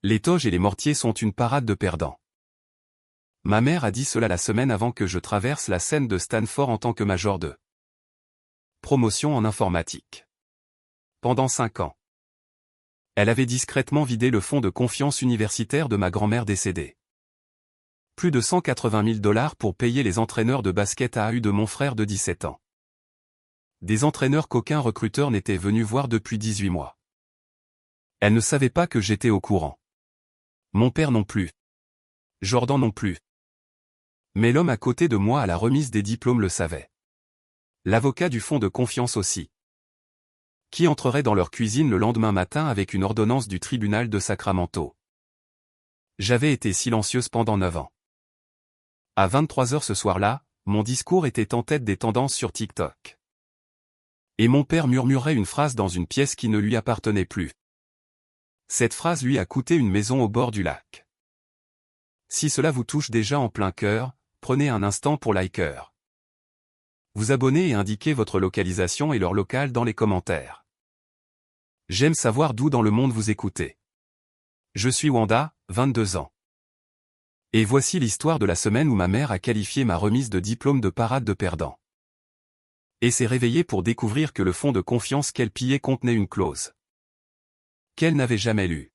Les toges et les mortiers sont une parade de perdants. Ma mère a dit cela la semaine avant que je traverse la scène de Stanford en tant que major de promotion en informatique. Pendant 5 ans. Elle avait discrètement vidé le fonds de confiance universitaire de ma grand-mère décédée. Plus de 180 000 $ pour payer les entraîneurs de basket AAU de mon frère de 17 ans. Des entraîneurs qu'aucun recruteur n'était venu voir depuis 18 mois. Elle ne savait pas que j'étais au courant. Mon père non plus. Jordan non plus. Mais l'homme à côté de moi à la remise des diplômes le savait. L'avocat du fonds de confiance aussi. Qui entrerait dans leur cuisine le lendemain matin avec une ordonnance du tribunal de Sacramento. J'avais été silencieuse pendant 9 ans. À 23 h ce soir-là, mon discours était en tête des tendances sur TikTok. Et mon père murmurait une phrase dans une pièce qui ne lui appartenait plus. Cette phrase lui a coûté une maison au bord du lac. Si cela vous touche déjà en plein cœur, prenez un instant pour liker. Vous abonner et indiquer votre localisation et leur local dans les commentaires. J'aime savoir d'où dans le monde vous écoutez. Je suis Wanda, 22 ans. Et voici l'histoire de la semaine où ma mère a qualifié ma remise de diplôme de parade de perdant. Et s'est réveillée pour découvrir que le fonds de confiance qu'elle pillait contenait une clause qu'elle n'avait jamais lue.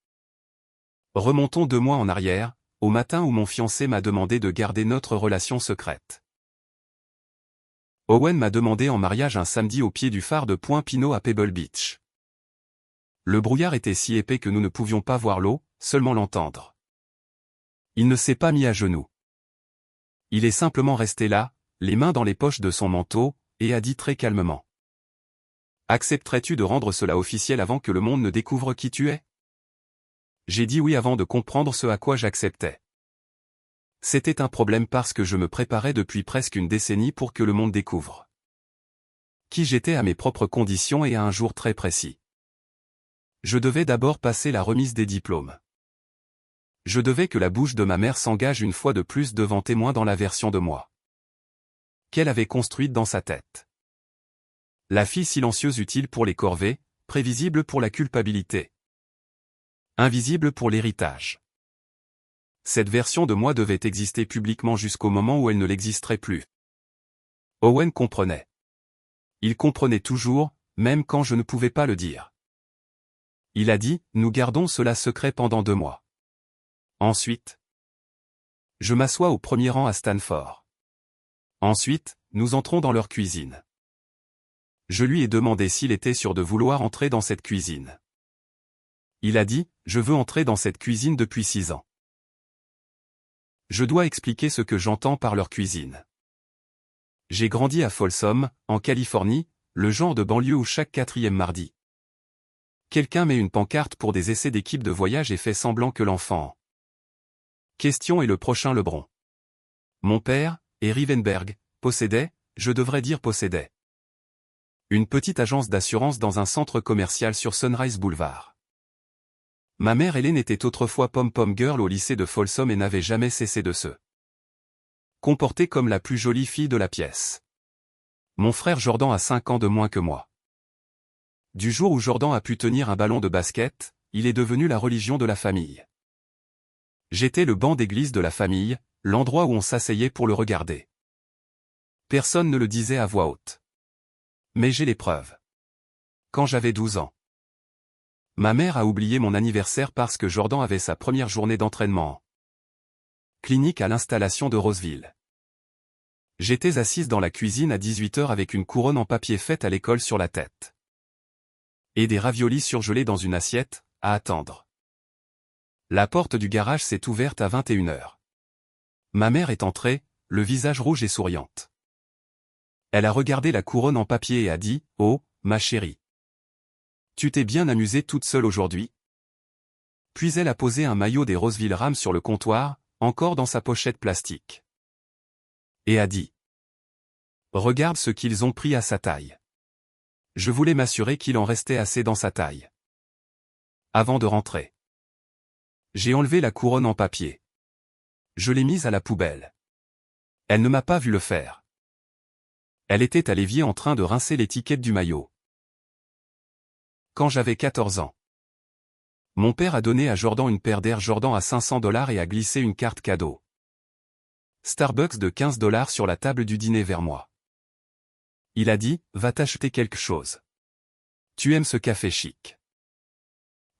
Remontons 2 mois en arrière, au matin où mon fiancé m'a demandé de garder notre relation secrète. Owen m'a demandé en mariage un samedi au pied du phare de Point Pinot à Pebble Beach. Le brouillard était si épais que nous ne pouvions pas voir l'eau, seulement l'entendre. Il ne s'est pas mis à genoux. Il est simplement resté là, les mains dans les poches de son manteau, et a dit très calmement. « Accepterais-tu de rendre cela officiel avant que le monde ne découvre qui tu es ?» J'ai dit oui avant de comprendre ce à quoi j'acceptais. C'était un problème parce que je me préparais depuis presque une décennie pour que le monde découvre qui j'étais à mes propres conditions et à un jour très précis. Je devais d'abord passer la remise des diplômes. Je devais que la bouche de ma mère s'engage une fois de plus devant témoin dans la version de moi qu'elle avait construite dans sa tête. La fille silencieuse utile pour les corvées, prévisible pour la culpabilité. Invisible pour l'héritage. Cette version de moi devait exister publiquement jusqu'au moment où elle ne l'existerait plus. Owen comprenait. Il comprenait toujours, même quand je ne pouvais pas le dire. Il a dit, nous gardons cela secret pendant 2 mois. Ensuite, je m'assois au premier rang à Stanford. Ensuite, nous entrons dans leur cuisine. Je lui ai demandé s'il était sûr de vouloir entrer dans cette cuisine. Il a dit, je veux entrer dans cette cuisine depuis 6 ans. Je dois expliquer ce que j'entends par leur cuisine. J'ai grandi à Folsom, en Californie, le genre de banlieue où chaque 4e mardi, quelqu'un met une pancarte pour des essais d'équipe de voyage et fait semblant que l'enfant en question est le prochain LeBron. Mon père, et Rivenberg, possédait, je devrais dire possédait, une petite agence d'assurance dans un centre commercial sur Sunrise Boulevard. Ma mère Hélène était autrefois pom-pom girl au lycée de Folsom et n'avait jamais cessé de se comporter comme la plus jolie fille de la pièce. Mon frère Jordan a 5 ans de moins que moi. Du jour où Jordan a pu tenir un ballon de basket, il est devenu la religion de la famille. J'étais le banc d'église de la famille, l'endroit où on s'asseyait pour le regarder. Personne ne le disait à voix haute. Mais j'ai les preuves. Quand j'avais 12 ans. Ma mère a oublié mon anniversaire parce que Jordan avait sa première journée d'entraînement en clinique à l'installation de Roseville. J'étais assise dans la cuisine à 18 h avec une couronne en papier faite à l'école sur la tête. Et des raviolis surgelés dans une assiette, à attendre. La porte du garage s'est ouverte à 21 h. Ma mère est entrée, le visage rouge et souriante. Elle a regardé la couronne en papier et a dit, « Oh, ma chérie. Tu t'es bien amusée toute seule aujourd'hui ?» Puis elle a posé un maillot des Roseville Rams sur le comptoir, encore dans sa pochette plastique. Et a dit, « Regarde ce qu'ils ont pris à sa taille. » Je voulais m'assurer qu'il en restait assez dans sa taille. Avant de rentrer, j'ai enlevé la couronne en papier. Je l'ai mise à la poubelle. Elle ne m'a pas vu le faire. Elle était à l'évier en train de rincer l'étiquette du maillot. Quand j'avais 14 ans. Mon père a donné à Jordan une paire d'Air Jordan à 500 $ et a glissé une carte cadeau Starbucks de 15 $ sur la table du dîner vers moi. Il a dit, va t'acheter quelque chose. Tu aimes ce café chic.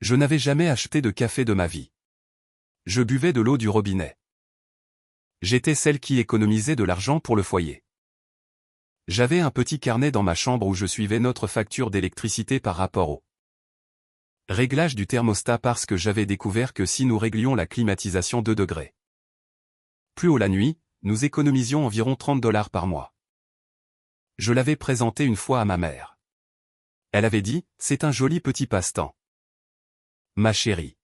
Je n'avais jamais acheté de café de ma vie. Je buvais de l'eau du robinet. J'étais celle qui économisait de l'argent pour le foyer. J'avais un petit carnet dans ma chambre où je suivais notre facture d'électricité par rapport au réglage du thermostat parce que j'avais découvert que si nous réglions la climatisation 2 degrés plus haut la nuit, nous économisions environ 30 $ par mois. Je l'avais présenté une fois à ma mère. Elle avait dit, c'est un joli petit passe-temps. Ma chérie.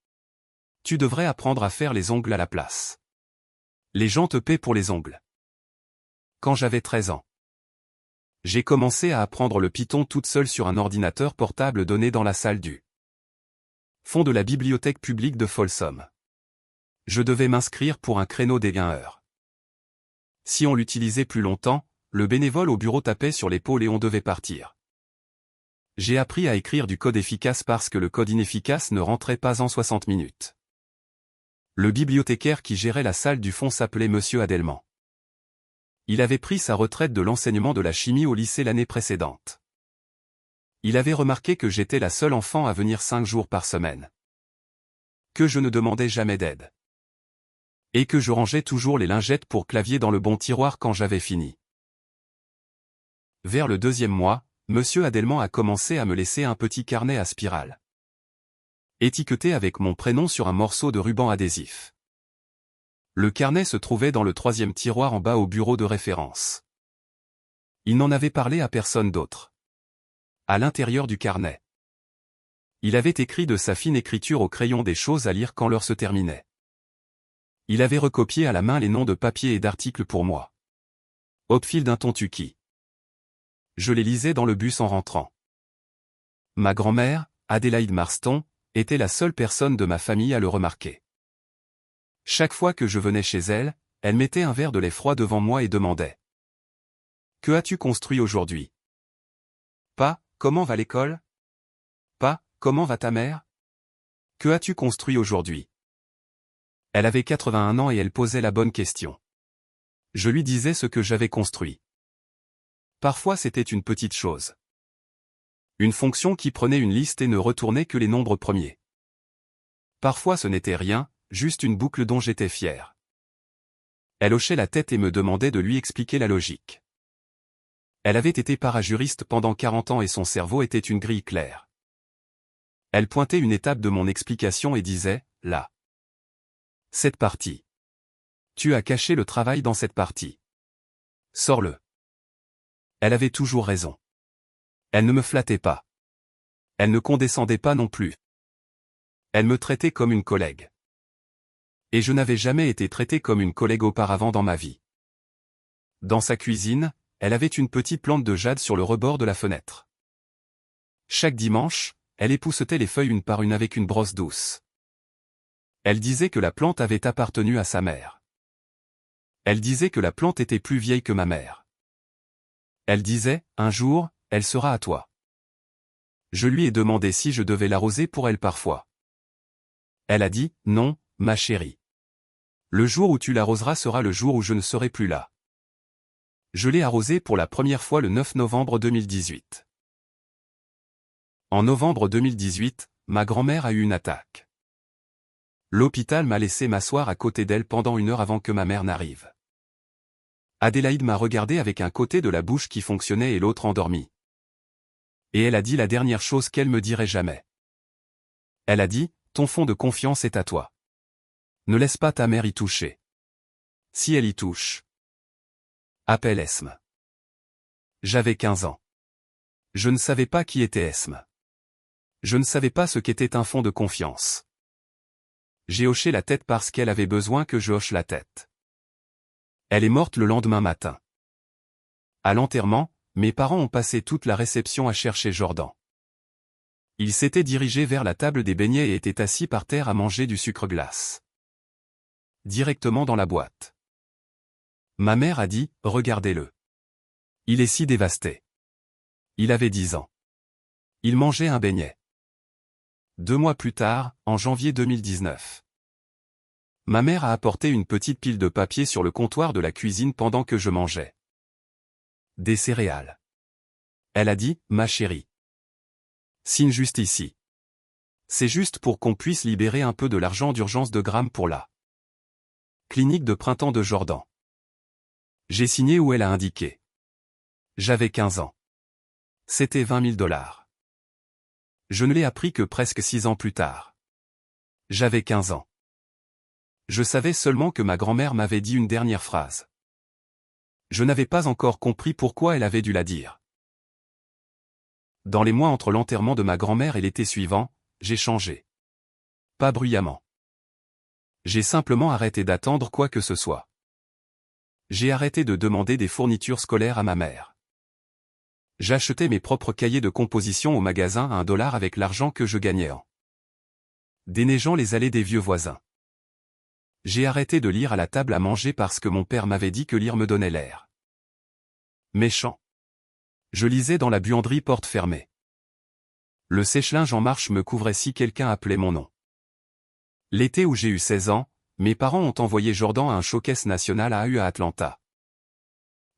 Tu devrais apprendre à faire les ongles à la place. Les gens te paient pour les ongles. Quand j'avais 13 ans. J'ai commencé à apprendre le Python toute seule sur un ordinateur portable donné dans la salle du fond de la bibliothèque publique de Folsom. Je devais m'inscrire pour un créneau des 1 heure. Si on l'utilisait plus longtemps, le bénévole au bureau tapait sur l'épaule et on devait partir. J'ai appris à écrire du code efficace parce que le code inefficace ne rentrait pas en 60 minutes. Le bibliothécaire qui gérait la salle du fond s'appelait Monsieur Adelman. Il avait pris sa retraite de l'enseignement de la chimie au lycée l'année précédente. Il avait remarqué que j'étais la seule enfant à venir 5 jours par semaine. Que je ne demandais jamais d'aide. Et que je rangeais toujours les lingettes pour clavier dans le bon tiroir quand j'avais fini. Vers le 2e mois, Monsieur Adelman a commencé à me laisser un petit carnet à spirale, étiqueté avec mon prénom sur un morceau de ruban adhésif. Le carnet se trouvait dans le 3e tiroir en bas au bureau de référence. Il n'en avait parlé à personne d'autre. À l'intérieur du carnet, il avait écrit de sa fine écriture au crayon des choses à lire quand l'heure se terminait. Il avait recopié à la main les noms de papiers et d'articles pour moi. Hopfield Kentucky. Je les lisais dans le bus en rentrant. Ma grand-mère, Adélaïde Marston, était la seule personne de ma famille à le remarquer. Chaque fois que je venais chez elle, elle mettait un verre de lait froid devant moi et demandait. « Que as-tu construit aujourd'hui ?»« Pas, comment va l'école ?»« Pas, comment va ta mère ?»« Que as-tu construit aujourd'hui ?» Elle avait 81 ans et elle posait la bonne question. Je lui disais ce que j'avais construit. Parfois c'était une petite chose. Une fonction qui prenait une liste et ne retournait que les nombres premiers. Parfois ce n'était rien, juste une boucle dont j'étais fier. Elle hochait la tête et me demandait de lui expliquer la logique. Elle avait été parajuriste pendant 40 ans et son cerveau était une grille claire. Elle pointait une étape de mon explication et disait, là. Cette partie. Tu as caché le travail dans cette partie. Sors-le. Elle avait toujours raison. Elle ne me flattait pas. Elle ne condescendait pas non plus. Elle me traitait comme une collègue. Et je n'avais jamais été traité comme une collègue auparavant dans ma vie. Dans sa cuisine, elle avait une petite plante de jade sur le rebord de la fenêtre. Chaque dimanche, elle époussetait les feuilles une par une avec une brosse douce. Elle disait que la plante avait appartenu à sa mère. Elle disait que la plante était plus vieille que ma mère. Elle disait, un jour, elle sera à toi. Je lui ai demandé si je devais l'arroser pour elle parfois. Elle a dit, non, ma chérie. Le jour où tu l'arroseras sera le jour où je ne serai plus là. Je l'ai arrosée pour la première fois le 9 novembre 2018. En novembre 2018, ma grand-mère a eu une attaque. L'hôpital m'a laissé m'asseoir à côté d'elle pendant 1 heure avant que ma mère n'arrive. Adélaïde m'a regardé avec un côté de la bouche qui fonctionnait et l'autre endormi. Et elle a dit la dernière chose qu'elle me dirait jamais. Elle a dit, ton fonds de confiance est à toi. Ne laisse pas ta mère y toucher. Si elle y touche. Appelle Esme. J'avais 15 ans. Je ne savais pas qui était Esme. Je ne savais pas ce qu'était un fonds de confiance. J'ai hoché la tête parce qu'elle avait besoin que je hoche la tête. Elle est morte le lendemain matin. À l'enterrement, mes parents ont passé toute la réception à chercher Jordan. Il s'était dirigé vers la table des beignets et était assis par terre à manger du sucre glace. Directement dans la boîte. Ma mère a dit, regardez-le. Il est si dévasté. Il avait 10 ans. Il mangeait un beignet. 2 mois plus tard, en janvier 2019. Ma mère a apporté une petite pile de papier sur le comptoir de la cuisine pendant que je mangeais des céréales. Elle a dit, ma chérie. Signe juste ici. C'est juste pour qu'on puisse libérer un peu de l'argent d'urgence de Graham pour la clinique de printemps de Jordan. J'ai signé où elle a indiqué. J'avais 15 ans. C'était 20 000 $. Je ne l'ai appris que presque 6 ans plus tard. J'avais 15 ans. Je savais seulement que ma grand-mère m'avait dit une dernière phrase. Je n'avais pas encore compris pourquoi elle avait dû la dire. Dans les mois entre l'enterrement de ma grand-mère et l'été suivant, j'ai changé. Pas bruyamment. J'ai simplement arrêté d'attendre quoi que ce soit. J'ai arrêté de demander des fournitures scolaires à ma mère. J'achetais mes propres cahiers de composition au magasin à $1 avec l'argent que je gagnais en déneigeant les allées des vieux voisins. J'ai arrêté de lire à la table à manger parce que mon père m'avait dit que lire me donnait l'air méchant. Je lisais dans la buanderie porte fermée. Le sèche-linge en marche me couvrait si quelqu'un appelait mon nom. L'été où j'ai eu 16 ans, mes parents ont envoyé Jordan à un showcase national à Atlanta.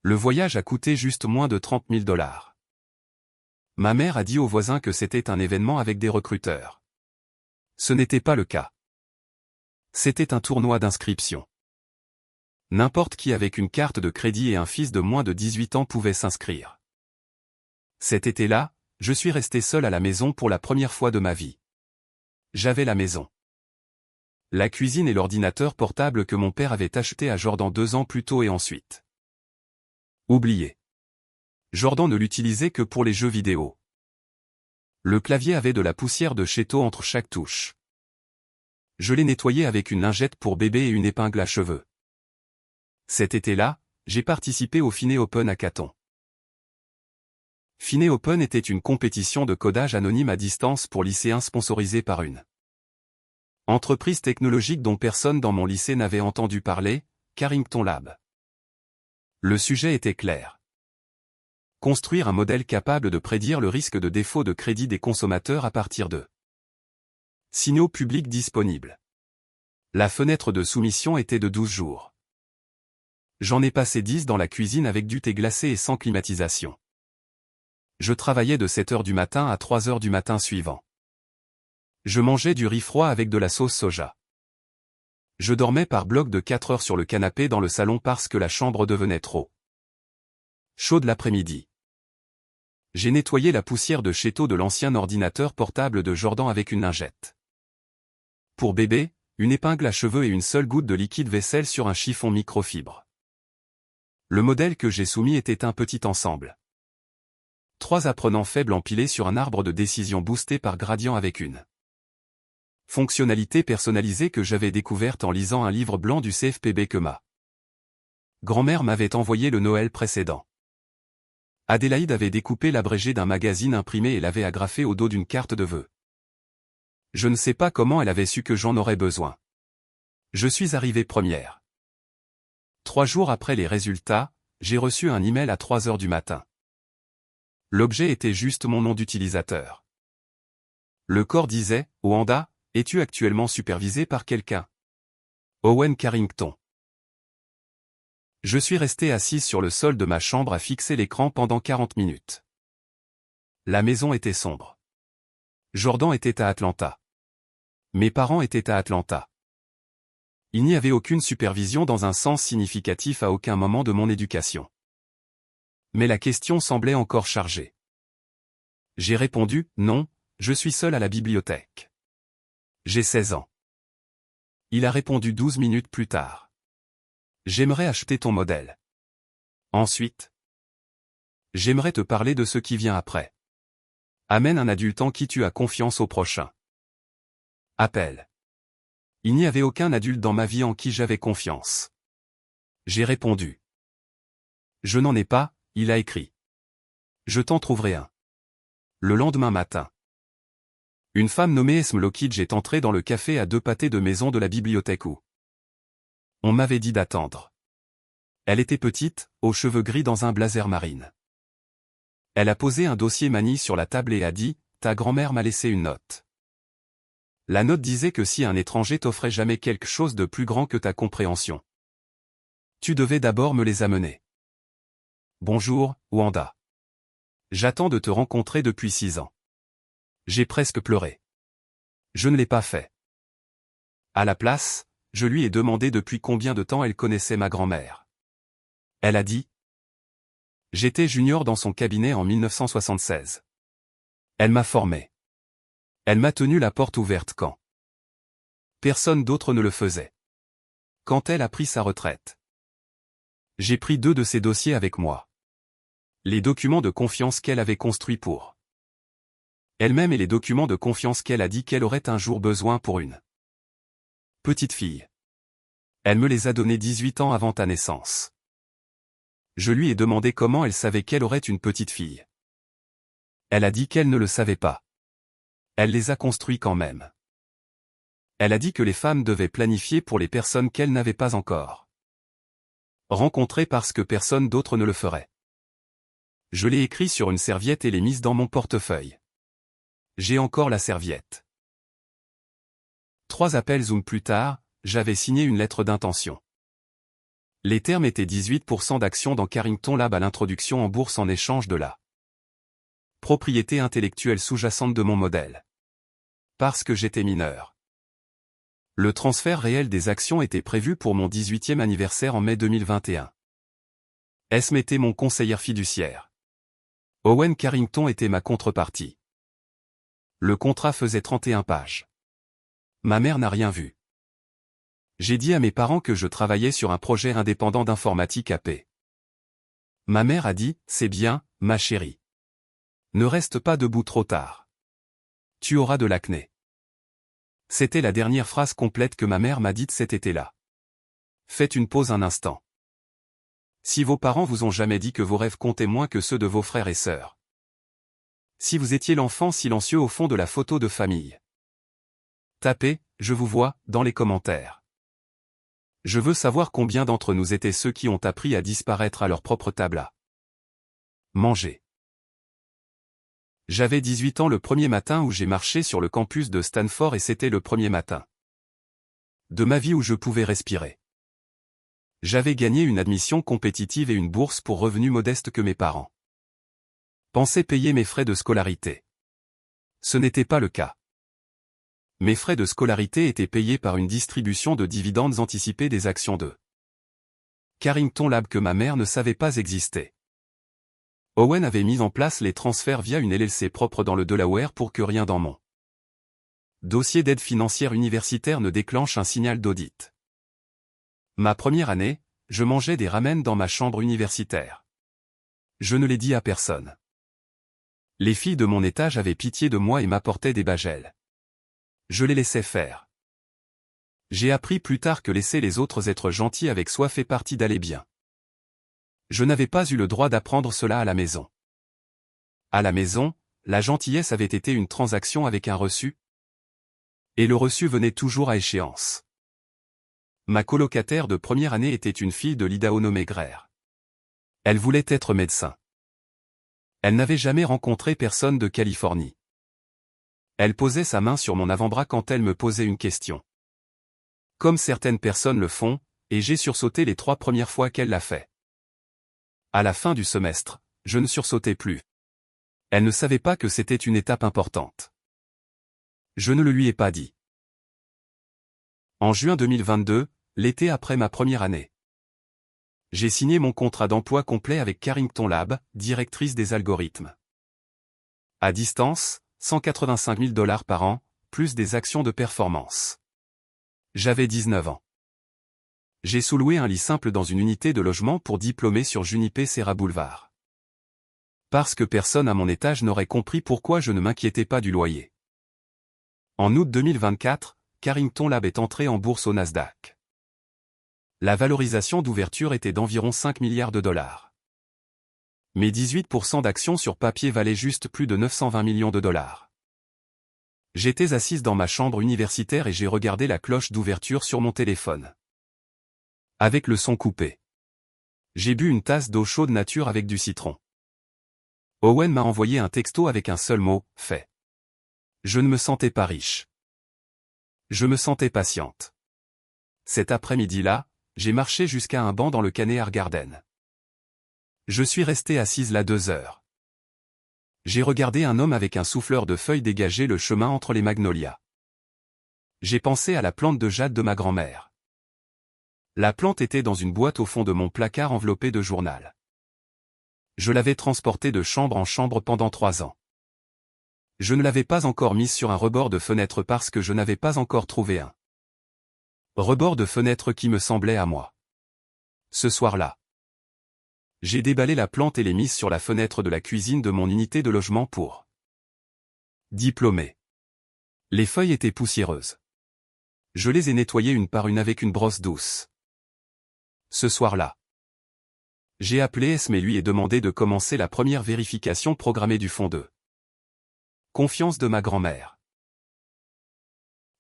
Le voyage a coûté juste moins de 30 000 $. Ma mère a dit aux voisins que c'était un événement avec des recruteurs. Ce n'était pas le cas. C'était un tournoi d'inscription. N'importe qui avec une carte de crédit et un fils de moins de 18 ans pouvait s'inscrire. Cet été-là, je suis resté seul à la maison pour la première fois de ma vie. J'avais la maison, la cuisine et l'ordinateur portable que mon père avait acheté à Jordan 2 ans plus tôt et ensuite oublié. Jordan ne l'utilisait que pour les jeux vidéo. Le clavier avait de la poussière de chéto entre chaque touche. Je l'ai nettoyé avec une lingette pour bébé et une épingle à cheveux. Cet été-là, j'ai participé au Finet Open Hackathon. Finet Open était une compétition de codage anonyme à distance pour lycéens sponsorisée par une entreprise technologique dont personne dans mon lycée n'avait entendu parler, Carrington Lab. Le sujet était clair. Construire un modèle capable de prédire le risque de défaut de crédit des consommateurs à partir de signaux publics disponibles. La fenêtre de soumission était de 12 jours. J'en ai passé 10 dans la cuisine avec du thé glacé et sans climatisation. Je travaillais de 7 h du matin à 3 h du matin suivant. Je mangeais du riz froid avec de la sauce soja. Je dormais par bloc de 4 heures sur le canapé dans le salon parce que la chambre devenait trop chaude l'après-midi. J'ai nettoyé la poussière de chéto de l'ancien ordinateur portable de Jordan avec une lingette. Pour bébé, une épingle à cheveux et une seule goutte de liquide vaisselle sur un chiffon microfibre. Le modèle que j'ai soumis était un petit ensemble. 3 apprenants faibles empilés sur un arbre de décision boosté par gradient avec une fonctionnalité personnalisée que j'avais découverte en lisant un livre blanc du CFPB que ma grand-mère m'avait envoyé le Noël précédent. Adélaïde avait découpé l'abrégé d'un magazine imprimé et l'avait agrafé au dos d'une carte de vœux. Je ne sais pas comment elle avait su que j'en aurais besoin. Je suis arrivé première. 3 jours après les résultats, j'ai reçu un email à 3 h du matin. L'objet était juste mon nom d'utilisateur. Le corps disait, Wanda, es-tu actuellement supervisé par quelqu'un? Owen Carrington. Je suis resté assise sur le sol de ma chambre à fixer l'écran pendant 40 minutes. La maison était sombre. Jordan était à Atlanta. Mes parents étaient à Atlanta. Il n'y avait aucune supervision dans un sens significatif à aucun moment de mon éducation. Mais la question semblait encore chargée. J'ai répondu, non, je suis seul à la bibliothèque. J'ai 16 ans. Il a répondu 12 minutes plus tard. J'aimerais acheter ton modèle. Ensuite, j'aimerais te parler de ce qui vient après. Amène un adulte en qui tu as confiance au prochain. Appel. Il n'y avait aucun adulte dans ma vie en qui j'avais confiance. J'ai répondu. Je n'en ai pas, il a écrit. Je t'en trouverai un. Le lendemain matin. Une femme nommée Esme Lockidge est entrée dans le café à 2 pâtés de maison de la bibliothèque où on m'avait dit d'attendre. Elle était petite, aux cheveux gris dans un blazer marine. Elle a posé un dossier manie sur la table et a dit, ta grand-mère m'a laissé une note. La note disait que si un étranger t'offrait jamais quelque chose de plus grand que ta compréhension, tu devais d'abord me les amener. Bonjour, Wanda. J'attends de te rencontrer depuis 6 ans. J'ai presque pleuré. Je ne l'ai pas fait. À la place, je lui ai demandé depuis combien de temps elle connaissait ma grand-mère. Elle a dit. J'étais junior dans son cabinet en 1976. Elle m'a formé. Elle m'a tenu la porte ouverte quand personne d'autre ne le faisait. Quand elle a pris sa retraite. J'ai pris 2 de ses dossiers avec moi. Les documents de confiance qu'elle avait construits pour elle-même et les documents de confiance qu'elle a dit qu'elle aurait un jour besoin pour une petite fille. Elle me les a donnés 18 ans avant ta naissance. Je lui ai demandé comment elle savait qu'elle aurait une petite fille. Elle a dit qu'elle ne le savait pas. Elle les a construits quand même. Elle a dit que les femmes devaient planifier pour les personnes qu'elles n'avaient pas encore rencontrées parce que personne d'autre ne le ferait. Je l'ai écrit sur une serviette et l'ai mise dans mon portefeuille. J'ai encore la serviette. 3 appels Zoom plus tard, j'avais signé une lettre d'intention. Les termes étaient 18% d'actions dans Carrington Lab à l'introduction en bourse en échange de la propriété intellectuelle sous-jacente de mon modèle. Parce que j'étais mineur. Le transfert réel des actions était prévu pour mon 18e anniversaire en mai 2021. Esme était mon conseillère fiduciaire. Owen Carrington était ma contrepartie. Le contrat faisait 31 pages. Ma mère n'a rien vu. J'ai dit à mes parents que je travaillais sur un projet indépendant d'informatique AP. Ma mère a dit, c'est bien, ma chérie. Ne reste pas debout trop tard. Tu auras de l'acné. C'était la dernière phrase complète que ma mère m'a dite cet été-là. Faites une pause un instant. Si vos parents vous ont jamais dit que vos rêves comptaient moins que ceux de vos frères et sœurs. Si vous étiez l'enfant silencieux au fond de la photo de famille. Tapez, je vous vois, dans les commentaires. Je veux savoir combien d'entre nous étaient ceux qui ont appris à disparaître à leur propre table à manger. J'avais 18 ans le premier matin où j'ai marché sur le campus de Stanford et c'était le premier matin de ma vie où je pouvais respirer. J'avais gagné une admission compétitive et une bourse pour revenus modestes que mes parents pensaient payer mes frais de scolarité. Ce n'était pas le cas. Mes frais de scolarité étaient payés par une distribution de dividendes anticipés des actions de Carrington Lab que ma mère ne savait pas exister. Owen avait mis en place les transferts via une LLC propre dans le Delaware pour que rien dans mon dossier d'aide financière universitaire ne déclenche un signal d'audit. Ma première année, je mangeais des ramen dans ma chambre universitaire. Je ne l'ai dit à personne. Les filles de mon étage avaient pitié de moi et m'apportaient des bagels. Je les laissais faire. J'ai appris plus tard que laisser les autres être gentils avec soi fait partie d'aller bien. Je n'avais pas eu le droit d'apprendre cela à la maison. À la maison, la gentillesse avait été une transaction avec un reçu. Et le reçu venait toujours à échéance. Ma colocataire de première année était une fille de l'Idaho nommée Greer. Elle voulait être médecin. Elle n'avait jamais rencontré personne de Californie. Elle posait sa main sur mon avant-bras quand elle me posait une question. Comme certaines personnes le font, et j'ai sursauté les 3 premières fois qu'elle l'a fait. À la fin du semestre, je ne sursautais plus. Elle ne savait pas que c'était une étape importante. Je ne le lui ai pas dit. En juin 2022, l'été après ma première année. J'ai signé mon contrat d'emploi complet avec Carrington Lab, directrice des algorithmes. À distance, $185 000 par an, plus des actions de performance. J'avais 19 ans. J'ai sous-loué un lit simple dans une unité de logement pour diplômés sur Junipé Serra Boulevard. Parce que personne à mon étage n'aurait compris pourquoi je ne m'inquiétais pas du loyer. En août 2024, Carrington Lab est entré en bourse au Nasdaq. La valorisation d'ouverture était d'environ 5 milliards de dollars. Mes 18% d'actions sur papier valaient juste plus de 920 millions de dollars. J'étais assise dans ma chambre universitaire et j'ai regardé la cloche d'ouverture sur mon téléphone. Avec le son coupé. J'ai bu une tasse d'eau chaude nature avec du citron. Owen m'a envoyé un texto avec un seul mot, fait. Je ne me sentais pas riche. Je me sentais patiente. Cet après-midi-là, j'ai marché jusqu'à un banc dans le Cannear Garden. Je suis restée assise là 2 heures. J'ai regardé un homme avec un souffleur de feuilles dégager le chemin entre les magnolias. J'ai pensé à la plante de jade de ma grand-mère. La plante était dans une boîte au fond de mon placard enveloppée de journal. Je l'avais transportée de chambre en chambre pendant 3 ans. Je ne l'avais pas encore mise sur un rebord de fenêtre parce que je n'avais pas encore trouvé un rebord de fenêtre qui me semblait à moi. Ce soir-là, j'ai déballé la plante et l'ai mise sur la fenêtre de la cuisine de mon unité de logement pour diplômé. Les feuilles étaient poussiéreuses. Je les ai nettoyées une par une avec une brosse douce. Ce soir-là, j'ai appelé Esme et lui ai demandé de commencer la première vérification programmée du fonds de confiance de ma grand-mère.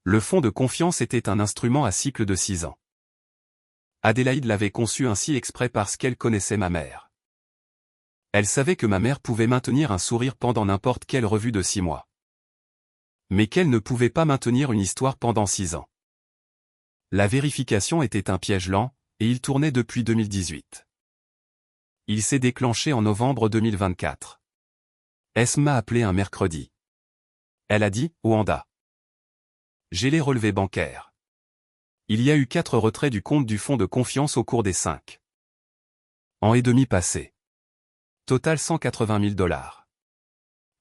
Le fonds de confiance était un instrument à cycle de 6 ans. Adélaïde l'avait conçu ainsi exprès parce qu'elle connaissait ma mère. Elle savait que ma mère pouvait maintenir un sourire pendant n'importe quelle revue de 6 mois. Mais qu'elle ne pouvait pas maintenir une histoire pendant 6 ans. La vérification était un piège lent, et il tournait depuis 2018. Il s'est déclenché en novembre 2024. Esme m'a appelé un mercredi. Elle a dit, Wanda. J'ai les relevés bancaires. Il y a eu 4 retraits du compte du fonds de confiance au cours des 5 ans et demi passés. Total 180 000 $.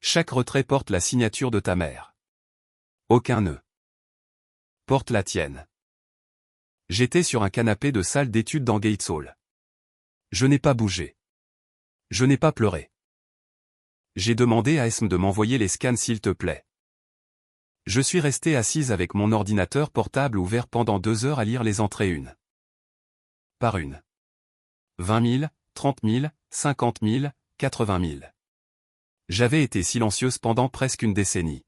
Chaque retrait porte la signature de ta mère. Aucun nœud. Porte la tienne. J'étais sur un canapé de salle d'études dans Gates Hall. Je n'ai pas bougé. Je n'ai pas pleuré. J'ai demandé à Esme de m'envoyer les scans s'il te plaît. Je suis restée assise avec mon ordinateur portable ouvert pendant 2 heures à lire les entrées une par une. 20 000, 30 000, 50 000, 80 000. J'avais été silencieuse pendant presque une décennie.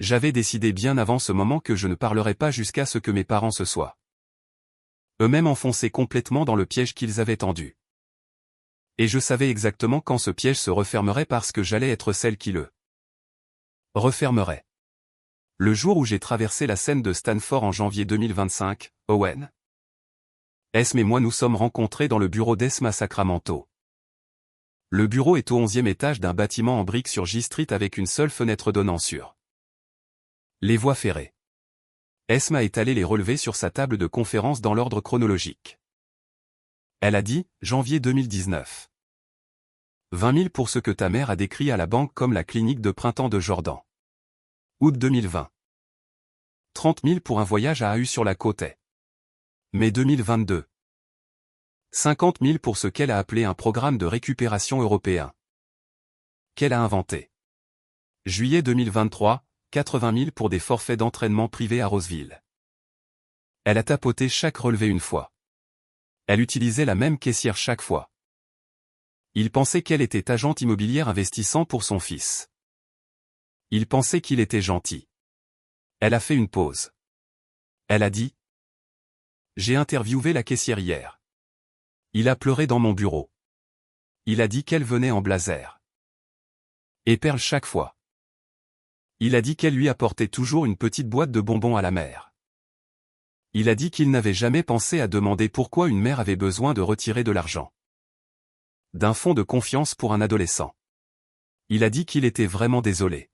J'avais décidé bien avant ce moment que je ne parlerais pas jusqu'à ce que mes parents se soient eux-mêmes enfoncés complètement dans le piège qu'ils avaient tendu. Et je savais exactement quand ce piège se refermerait parce que j'allais être celle qui le refermerait. Le jour où j'ai traversé la scène de Stanford en janvier 2025, Owen, Esme et moi nous sommes rencontrés dans le bureau d'Esme à Sacramento. Le bureau est au 11e étage d'un bâtiment en briques sur J Street avec une seule fenêtre donnant sur les voies ferrées. Esme a étalé les relevés sur sa table de conférence dans l'ordre chronologique. Elle a dit, janvier 2019. 20 000 pour ce que ta mère a décrit à la banque comme la clinique de printemps de Jordan. Août 2020. 30 000 pour un voyage à AU sur la côte est. Mai 2022. 50 000 pour ce qu'elle a appelé un programme de récupération européen qu'elle a inventé. Juillet 2023, 80 000 pour des forfaits d'entraînement privés à Roseville. Elle a tapoté chaque relevé une fois. Elle utilisait la même caissière chaque fois. Il pensait qu'elle était agente immobilière investissant pour son fils. Il pensait qu'il était gentil. Elle a fait une pause. Elle a dit. J'ai interviewé la caissière hier. Il a pleuré dans mon bureau. Il a dit qu'elle venait en blazer. Et perle chaque fois. Il a dit qu'elle lui apportait toujours une petite boîte de bonbons à la mère. Il a dit qu'il n'avait jamais pensé à demander pourquoi une mère avait besoin de retirer de l'argent d'un fonds de confiance pour un adolescent. Il a dit qu'il était vraiment désolé.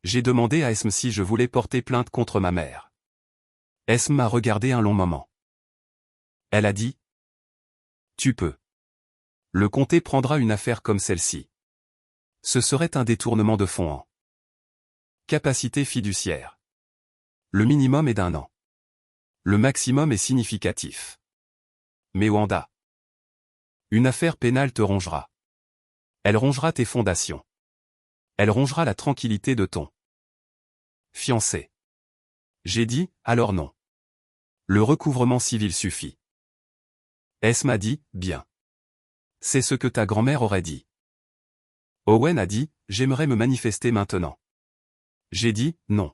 J'ai demandé à Esme si je voulais porter plainte contre ma mère. Esme m'a regardé un long moment. Elle a dit. Tu peux. Le comté prendra une affaire comme celle-ci. Ce serait un détournement de fonds en capacité fiduciaire. Le minimum est d'1 an. Le maximum est significatif. Mais Wanda. Une affaire pénale te rongera. Elle rongera tes fondations. Elle rongera la tranquillité de ton fiancé. J'ai dit, alors non. Le recouvrement civil suffit. Esme a dit, bien. C'est ce que ta grand-mère aurait dit. Owen a dit, j'aimerais me manifester maintenant. J'ai dit, non.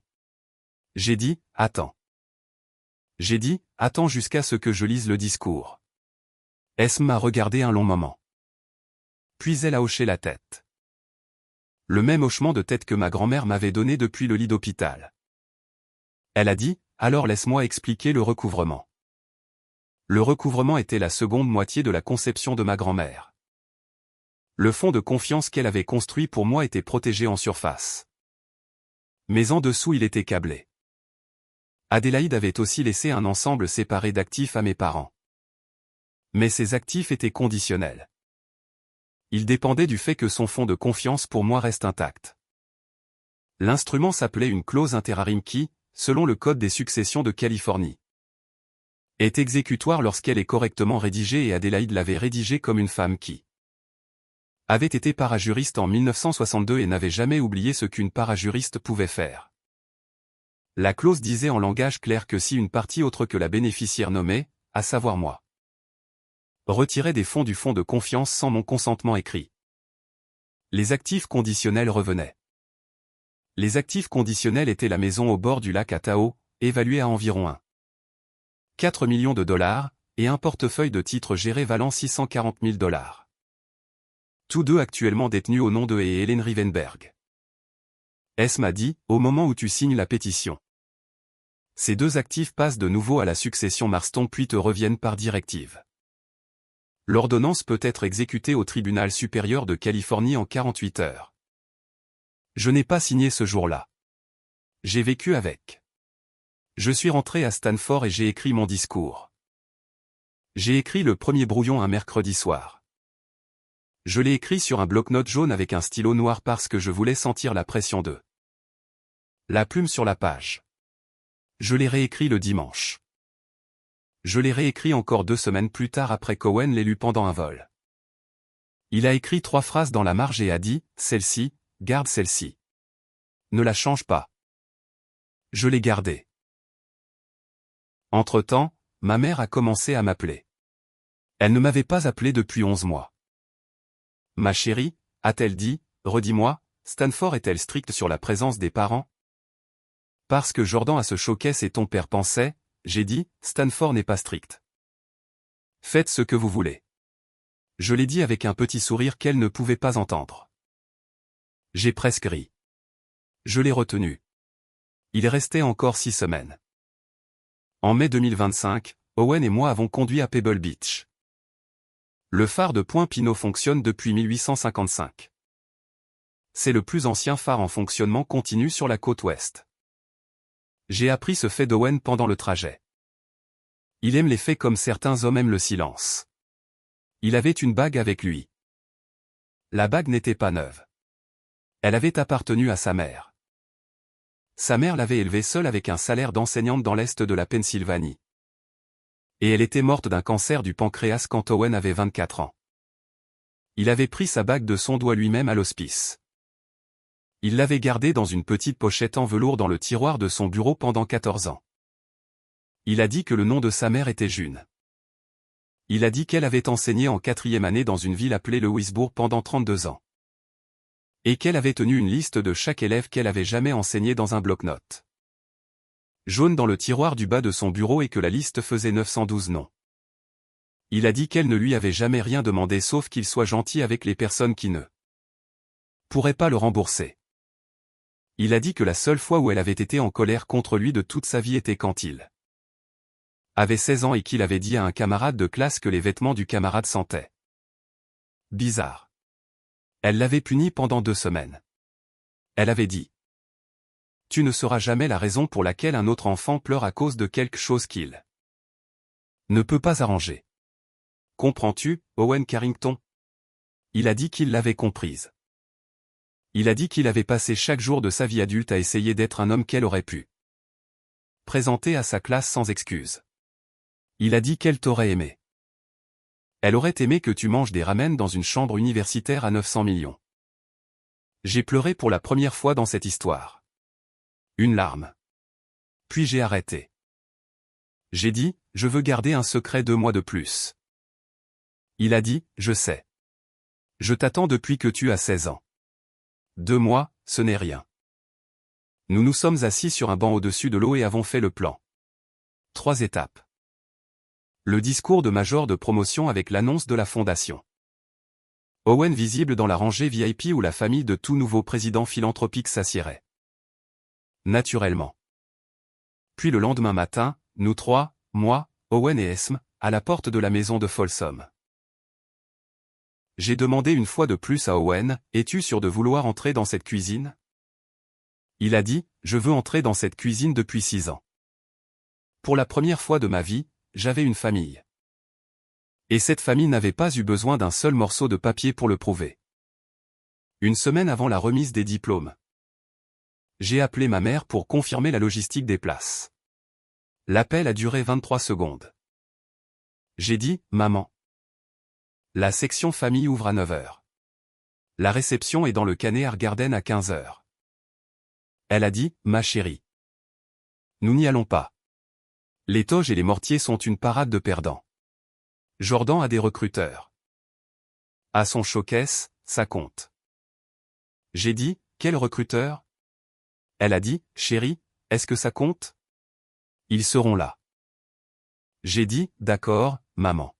J'ai dit, attends. J'ai dit, attends jusqu'à ce que je lise le discours. Esme m'a regardé un long moment. Puis elle a hoché la tête. Le même hochement de tête que ma grand-mère m'avait donné depuis le lit d'hôpital. Elle a dit, alors laisse-moi expliquer le recouvrement. Le recouvrement était la seconde moitié de la conception de ma grand-mère. Le fond de confiance qu'elle avait construit pour moi était protégé en surface. Mais en dessous il était câblé. Adélaïde avait aussi laissé un ensemble séparé d'actifs à mes parents. Mais ces actifs étaient conditionnels. Ils dépendaient du fait que son fonds de confiance pour moi reste intact. L'instrument s'appelait une clause interarim qui, selon le Code des successions de Californie, est exécutoire lorsqu'elle est correctement rédigée et Adélaïde l'avait rédigée comme une femme qui avait été parajuriste en 1962 et n'avait jamais oublié ce qu'une parajuriste pouvait faire. La clause disait en langage clair que si une partie autre que la bénéficiaire nommée, à savoir moi, retirait des fonds du fonds de confiance sans mon consentement écrit, les actifs conditionnels revenaient. Les actifs conditionnels étaient la maison au bord du lac à Tahoe, évaluée à environ 1,4 million et un portefeuille de titres gérés valant 640 000 $. Tous deux actuellement détenus au nom de et Hélène Rivenberg. S m'a dit, au moment où tu signes la pétition. Ces deux actifs passent de nouveau à la succession Marston puis te reviennent par directive. L'ordonnance peut être exécutée au tribunal supérieur de Californie en 48 heures. Je n'ai pas signé ce jour-là. J'ai vécu avec. Je suis rentré à Stanford et j'ai écrit mon discours. J'ai écrit le premier brouillon un mercredi soir. Je l'ai écrit sur un bloc-notes jaune avec un stylo noir parce que je voulais sentir la pression de la plume sur la page. Je l'ai réécrit le dimanche. Je l'ai réécrit encore 2 semaines plus tard après qu'Owen l'ait lu pendant un vol. Il a écrit 3 phrases dans la marge et a dit, celle-ci, garde celle-ci. Ne la change pas. Je l'ai gardée. Entre-temps, ma mère a commencé à m'appeler. Elle ne m'avait pas appelé depuis 11 mois. Ma chérie, a-t-elle dit, redis-moi, Stanford est-elle stricte sur la présence des parents? Parce que Jordan a ce showcase et ton père pensait, j'ai dit, Stanford n'est pas strict. Faites ce que vous voulez. Je l'ai dit avec un petit sourire qu'elle ne pouvait pas entendre. J'ai presque ri. Je l'ai retenu. Il restait encore 6 semaines. En mai 2025, Owen et moi avons conduit à Pebble Beach. Le phare de Point Pinot fonctionne depuis 1855. C'est le plus ancien phare en fonctionnement continu sur la côte ouest. J'ai appris ce fait d'Owen pendant le trajet. Il aime les faits comme certains hommes aiment le silence. Il avait une bague avec lui. La bague n'était pas neuve. Elle avait appartenu à sa mère. Sa mère l'avait élevée seule avec un salaire d'enseignante dans l'est de la Pennsylvanie. Et elle était morte d'un cancer du pancréas quand Owen avait 24 ans. Il avait pris sa bague de son doigt lui-même à l'hospice. Il l'avait gardée dans une petite pochette en velours dans le tiroir de son bureau pendant 14 ans. Il a dit que le nom de sa mère était June. Il a dit qu'elle avait enseigné en 4e année dans une ville appelée Louisbourg pendant 32 ans. Et qu'elle avait tenu une liste de chaque élève qu'elle avait jamais enseigné dans un bloc-notes jaune dans le tiroir du bas de son bureau et que la liste faisait 912 noms. Il a dit qu'elle ne lui avait jamais rien demandé sauf qu'il soit gentil avec les personnes qui ne pourraient pas le rembourser. Il a dit que la seule fois où elle avait été en colère contre lui de toute sa vie était quand il avait 16 ans et qu'il avait dit à un camarade de classe que les vêtements du camarade sentaient bizarre. Elle l'avait puni pendant 2 semaines. Elle avait dit: tu ne seras jamais la raison pour laquelle un autre enfant pleure à cause de quelque chose qu'il ne peut pas arranger. Comprends-tu, Owen Carrington? Il a dit qu'il l'avait comprise. Il a dit qu'il avait passé chaque jour de sa vie adulte à essayer d'être un homme qu'elle aurait pu présenter à sa classe sans excuse. Il a dit qu'elle t'aurait aimé. Elle aurait aimé que tu manges des ramen dans une chambre universitaire à 900 millions. J'ai pleuré pour la première fois dans cette histoire. Une larme. Puis j'ai arrêté. J'ai dit, je veux garder un secret 2 mois de plus. Il a dit, je sais. Je t'attends depuis que tu as 16 ans. 2 mois, ce n'est rien. Nous nous sommes assis sur un banc au-dessus de l'eau et avons fait le plan. 3 étapes. Le discours de major de promotion avec l'annonce de la fondation. Owen visible dans la rangée VIP où la famille de tout nouveau président philanthropique s'assiérait. Naturellement. Puis le lendemain matin, nous trois, moi, Owen et Esme, à la porte de la maison de Folsom. J'ai demandé une fois de plus à Owen, « Es-tu sûr de vouloir entrer dans cette cuisine ?» Il a dit, « Je veux entrer dans cette cuisine depuis 6 ans. Pour la première fois de ma vie, j'avais une famille. Et cette famille n'avait pas eu besoin d'un seul morceau de papier pour le prouver. » Une semaine avant la remise des diplômes, j'ai appelé ma mère pour confirmer la logistique des places. L'appel a duré 23 secondes. J'ai dit, « Maman. La section famille ouvre à 9 heures. La réception est dans le Cannear Garden à 15 heures. » Elle a dit, « Ma chérie. Nous n'y allons pas. Les toges et les mortiers sont une parade de perdants. Jordan a des recruteurs. À son showcase, ça compte. » J'ai dit, « Quel recruteur ?» Elle a dit, « Chérie, est-ce que ça compte ? Ils seront là. » J'ai dit, « D'accord, maman. »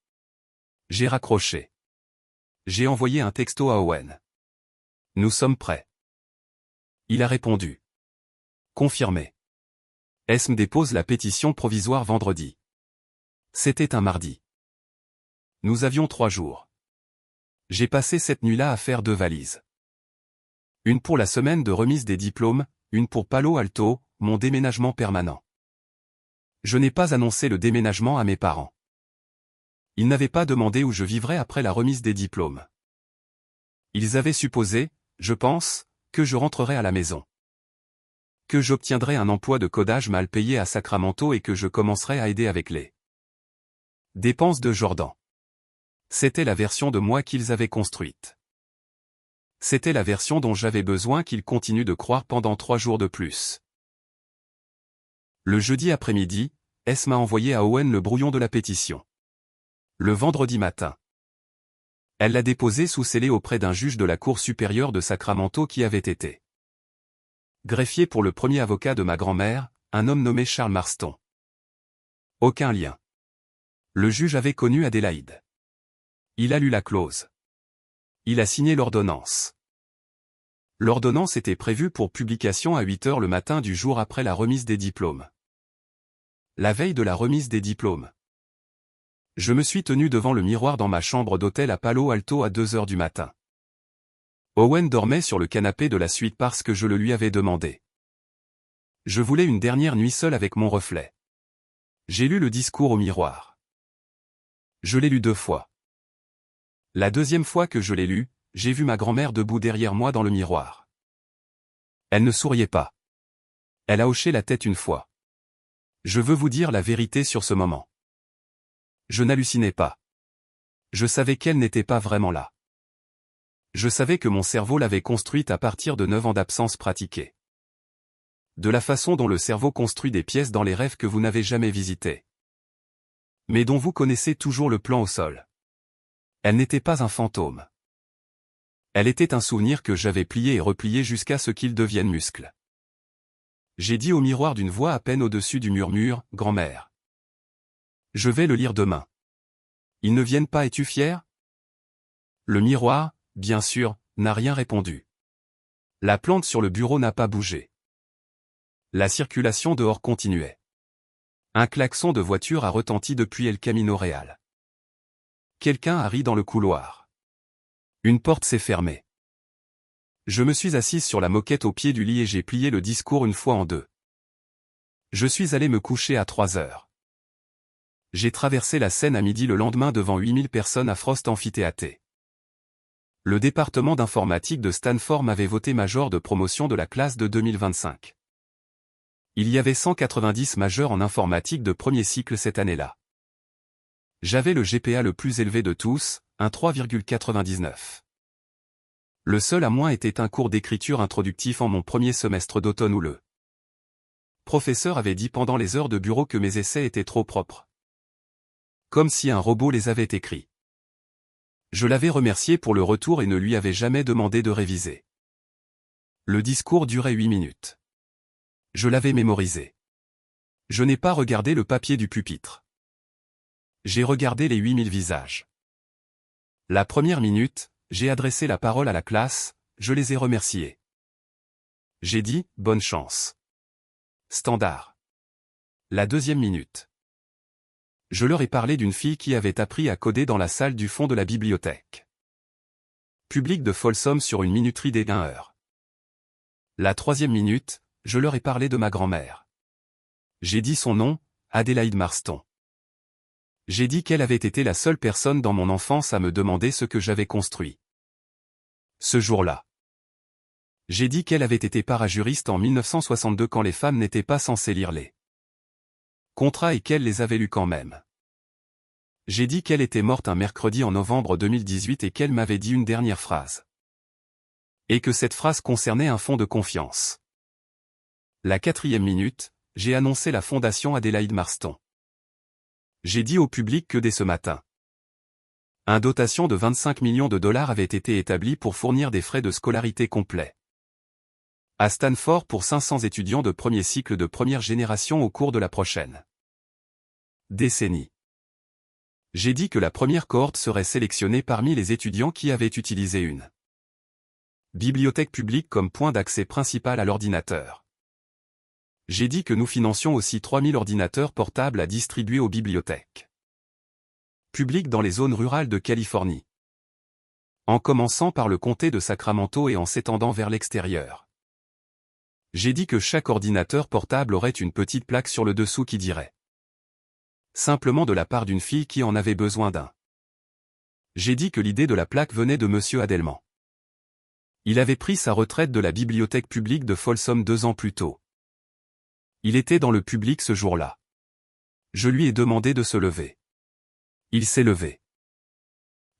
J'ai raccroché. J'ai envoyé un texto à Owen. « Nous sommes prêts. » Il a répondu. Confirmé. Esme dépose la pétition provisoire vendredi. C'était un mardi. Nous avions 3 jours. J'ai passé cette nuit-là à faire 2 valises. Une pour la semaine de remise des diplômes, une pour Palo Alto, mon déménagement permanent. Je n'ai pas annoncé le déménagement à mes parents. Ils n'avaient pas demandé où je vivrais après la remise des diplômes. Ils avaient supposé, je pense, que je rentrerais à la maison. Que j'obtiendrais un emploi de codage mal payé à Sacramento et que je commencerais à aider avec les dépenses de Jordan. C'était la version de moi qu'ils avaient construite. C'était la version dont j'avais besoin qu'ils continuent de croire pendant 3 jours de plus. Le jeudi après-midi, Esme a envoyé à Owen le brouillon de la pétition. Le vendredi matin, elle l'a déposé sous scellé auprès d'un juge de la Cour supérieure de Sacramento qui avait été greffier pour le premier avocat de ma grand-mère, un homme nommé Charles Marston. Aucun lien. Le juge avait connu Adélaïde. Il a lu la clause. Il a signé l'ordonnance. L'ordonnance était prévue pour publication à 8 heures le matin du jour après la remise des diplômes. La veille de la remise des diplômes, je me suis tenu devant le miroir dans ma chambre d'hôtel à Palo Alto à 2 heures du matin. Owen dormait sur le canapé de la suite parce que je le lui avais demandé. Je voulais une dernière nuit seule avec mon reflet. J'ai lu le discours au miroir. Je l'ai lu 2 fois. La deuxième fois que je l'ai lu, j'ai vu ma grand-mère debout derrière moi dans le miroir. Elle ne souriait pas. Elle a hoché la tête une fois. Je veux vous dire la vérité sur ce moment. Je n'hallucinais pas. Je savais qu'elle n'était pas vraiment là. Je savais que mon cerveau l'avait construite à partir de 9 ans d'absence pratiquée. De la façon dont le cerveau construit des pièces dans les rêves que vous n'avez jamais visités. Mais dont vous connaissez toujours le plan au sol. Elle n'était pas un fantôme. Elle était un souvenir que j'avais plié et replié jusqu'à ce qu'il devienne muscle. J'ai dit au miroir d'une voix à peine au-dessus du murmure, « Grand-mère. Je vais le lire demain. Ils ne viennent pas, es-tu fier ?» Le miroir, bien sûr, n'a rien répondu. La plante sur le bureau n'a pas bougé. La circulation dehors continuait. Un klaxon de voiture a retenti depuis El Camino Real. Quelqu'un a ri dans le couloir. Une porte s'est fermée. Je me suis assise sur la moquette au pied du lit et j'ai plié le discours une fois en 2. Je suis allé me coucher à 3 heures. J'ai traversé la Seine à midi le lendemain devant 8000 personnes à Frost Amphithéâtre. Le département d'informatique de Stanford m'avait voté major de promotion de la classe de 2025. Il y avait 190 majeurs en informatique de premier cycle cette année-là. J'avais le GPA le plus élevé de tous, un 3,99. Le seul à moins était un cours d'écriture introductif en mon premier semestre d'automne où le professeur avait dit pendant les heures de bureau que mes essais étaient trop propres. Comme si un robot les avait écrits. Je l'avais remercié pour le retour et ne lui avais jamais demandé de réviser. Le discours durait 8 minutes. Je l'avais mémorisé. Je n'ai pas regardé le papier du pupitre. J'ai regardé les 8000 visages. La première minute, j'ai adressé la parole à la classe, je les ai remerciés. J'ai dit, bonne chance. Standard. La deuxième minute. Je leur ai parlé d'une fille qui avait appris à coder dans la salle du fond de la bibliothèque publique de Folsom sur une minuterie des 1 heure. La troisième minute, je leur ai parlé de ma grand-mère. J'ai dit son nom, Adélaïde Marston. J'ai dit qu'elle avait été la seule personne dans mon enfance à me demander ce que j'avais construit. Ce jour-là. J'ai dit qu'elle avait été parajuriste en 1962 quand les femmes n'étaient pas censées lire les contrats et qu'elle les avait lus quand même. J'ai dit qu'elle était morte un mercredi en novembre 2018 et qu'elle m'avait dit une dernière phrase. Et que cette phrase concernait un fonds de confiance. La quatrième minute, j'ai annoncé la fondation Adélaïde Marston. J'ai dit au public que dès ce matin, une dotation de 25 millions de dollars avait été établie pour fournir des frais de scolarité complets à Stanford pour 500 étudiants de premier cycle de première génération au cours de la prochaine décennie. J'ai dit que la première cohorte serait sélectionnée parmi les étudiants qui avaient utilisé une bibliothèque publique comme point d'accès principal à l'ordinateur. J'ai dit que nous financions aussi 3000 ordinateurs portables à distribuer aux bibliothèques publiques dans les zones rurales de Californie, en commençant par le comté de Sacramento et en s'étendant vers l'extérieur. J'ai dit que chaque ordinateur portable aurait une petite plaque sur le dessous qui dirait simplement de la part d'une fille qui en avait besoin d'un. J'ai dit que l'idée de la plaque venait de Monsieur Adelman. Il avait pris sa retraite de la bibliothèque publique de Folsom 2 ans plus tôt. Il était dans le public ce jour-là. Je lui ai demandé de se lever. Il s'est levé.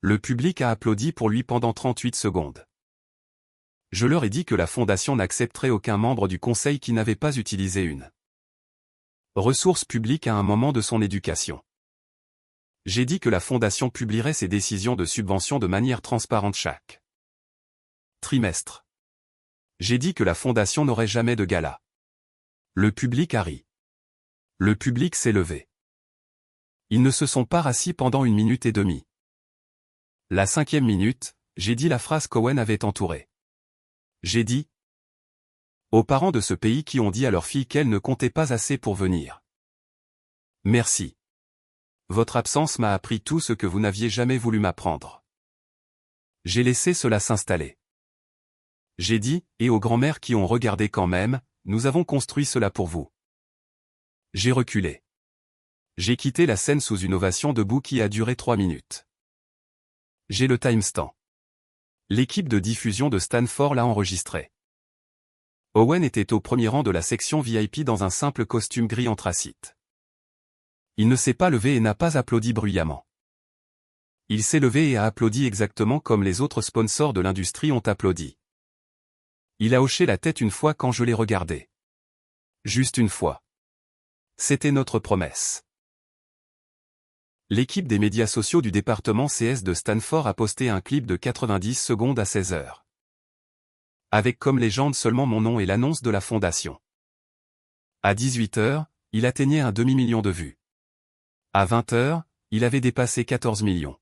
Le public a applaudi pour lui pendant 38 secondes. Je leur ai dit que la fondation n'accepterait aucun membre du conseil qui n'avait pas utilisé une ressource publique à un moment de son éducation. J'ai dit que la fondation publierait ses décisions de subvention de manière transparente chaque trimestre. J'ai dit que la fondation n'aurait jamais de gala. Le public a ri. Le public s'est levé. Ils ne se sont pas rassis pendant 1 minute et demie. La 5e minute, j'ai dit la phrase qu'Owen avait entourée. J'ai dit aux parents de ce pays qui ont dit à leur fille qu'elle ne comptait pas assez pour venir. Merci. Votre absence m'a appris tout ce que vous n'aviez jamais voulu m'apprendre. J'ai laissé cela s'installer. J'ai dit, et aux grands-mères qui ont regardé quand même, nous avons construit cela pour vous. J'ai reculé. J'ai quitté la scène sous une ovation debout qui a duré 3 minutes. J'ai le timestamp. L'équipe de diffusion de Stanford l'a enregistré. Owen était au premier rang de la section VIP dans un simple costume gris anthracite. Il ne s'est pas levé et n'a pas applaudi bruyamment. Il s'est levé et a applaudi exactement comme les autres sponsors de l'industrie ont applaudi. Il a hoché la tête une fois quand je l'ai regardé. Juste une fois. C'était notre promesse. L'équipe des médias sociaux du département CS de Stanford a posté un clip de 90 secondes à 16 heures. Avec comme légende seulement mon nom et l'annonce de la fondation. À 18 heures, il atteignait un demi-million de vues. À 20 heures, il avait dépassé 14 millions.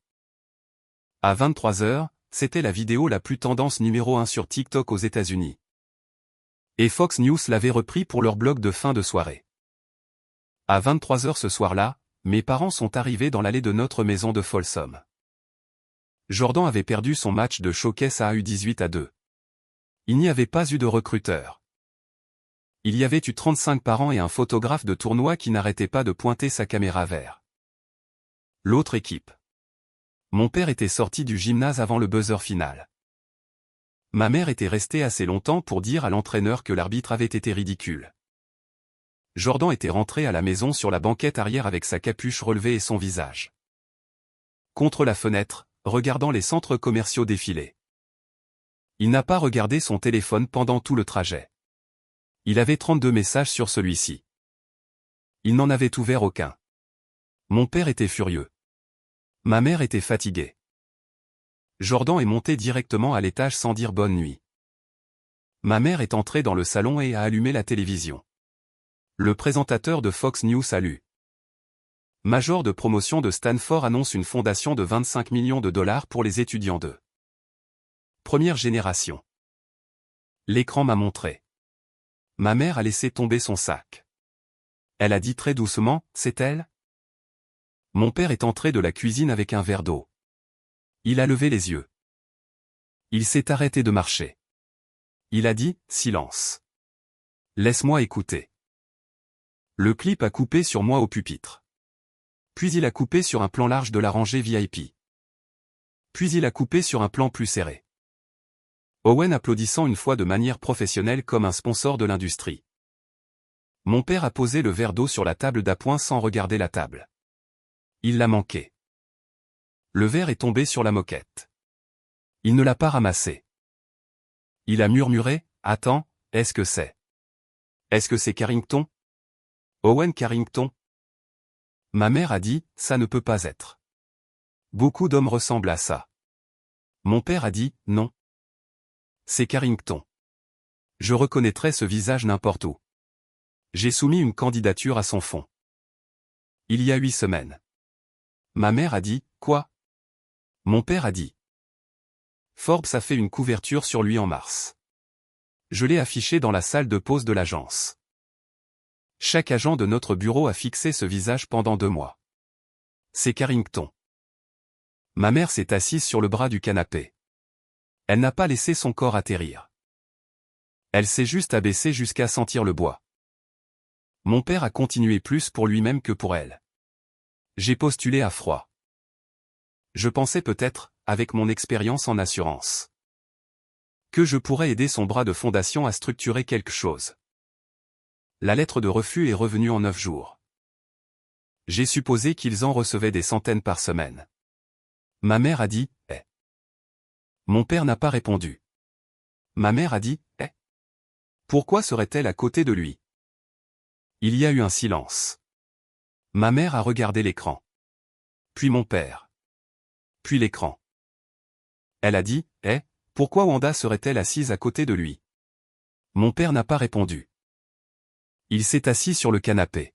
À 23 heures, c'était la vidéo la plus tendance numéro 1 sur TikTok aux États-Unis. Et Fox News l'avait repris pour leur blog de fin de soirée. À 23 heures ce soir-là, mes parents sont arrivés dans l'allée de notre maison de Folsom. Jordan avait perdu son match de showcase à U18-2. Il n'y avait pas eu de recruteur. Il y avait eu 35 parents et un photographe de tournoi qui n'arrêtait pas de pointer sa caméra vers l'autre équipe. Mon père était sorti du gymnase avant le buzzer final. Ma mère était restée assez longtemps pour dire à l'entraîneur que l'arbitre avait été ridicule. Jordan était rentré à la maison sur la banquette arrière avec sa capuche relevée et son visage contre la fenêtre, regardant les centres commerciaux défiler. Il n'a pas regardé son téléphone pendant tout le trajet. Il avait 32 messages sur celui-ci. Il n'en avait ouvert aucun. Mon père était furieux. Ma mère était fatiguée. Jordan est monté directement à l'étage sans dire bonne nuit. Ma mère est entrée dans le salon et a allumé la télévision. Le présentateur de Fox News a lu. Major de promotion de Stanford annonce une fondation de 25 millions de dollars pour les étudiants de première génération. L'écran m'a montré. Ma mère a laissé tomber son sac. Elle a dit très doucement, c'est elle? Mon père est entré de la cuisine avec un verre d'eau. Il a levé les yeux. Il s'est arrêté de marcher. Il a dit, silence. Laisse-moi écouter. Le clip a coupé sur moi au pupitre. Puis il a coupé sur un plan large de la rangée VIP. Puis il a coupé sur un plan plus serré. Owen applaudissant une fois de manière professionnelle comme un sponsor de l'industrie. Mon père a posé le verre d'eau sur la table d'appoint sans regarder la table. Il l'a manqué. Le verre est tombé sur la moquette. Il ne l'a pas ramassé. Il a murmuré, attends, est-ce que c'est? Est-ce que c'est Carrington? Owen Carrington? Ma mère a dit, ça ne peut pas être. Beaucoup d'hommes ressemblent à ça. Mon père a dit, non. C'est Carrington. Je reconnaîtrais ce visage n'importe où. J'ai soumis une candidature à son fonds. Il y a 8 semaines. Ma mère a dit, quoi? Mon père a dit. Forbes a fait une couverture sur lui en mars. Je l'ai affiché dans la salle de pause de l'agence. Chaque agent de notre bureau a fixé ce visage pendant 2 mois. C'est Carrington. Ma mère s'est assise sur le bras du canapé. Elle n'a pas laissé son corps atterrir. Elle s'est juste abaissée jusqu'à sentir le bois. Mon père a continué plus pour lui-même que pour elle. J'ai postulé à froid. Je pensais peut-être, avec mon expérience en assurance, que je pourrais aider son bras de fondation à structurer quelque chose. La lettre de refus est revenue en 9 jours. J'ai supposé qu'ils en recevaient des centaines par semaine. Ma mère a dit, « Eh ». Mon père n'a pas répondu. Ma mère a dit, « Eh ». Pourquoi serait-elle à côté de lui? Il y a eu un silence. Ma mère a regardé l'écran. Puis mon père. Puis l'écran. Elle a dit, « Eh, pourquoi Wanda serait-elle assise à côté de lui ?» Mon père n'a pas répondu. Il s'est assis sur le canapé.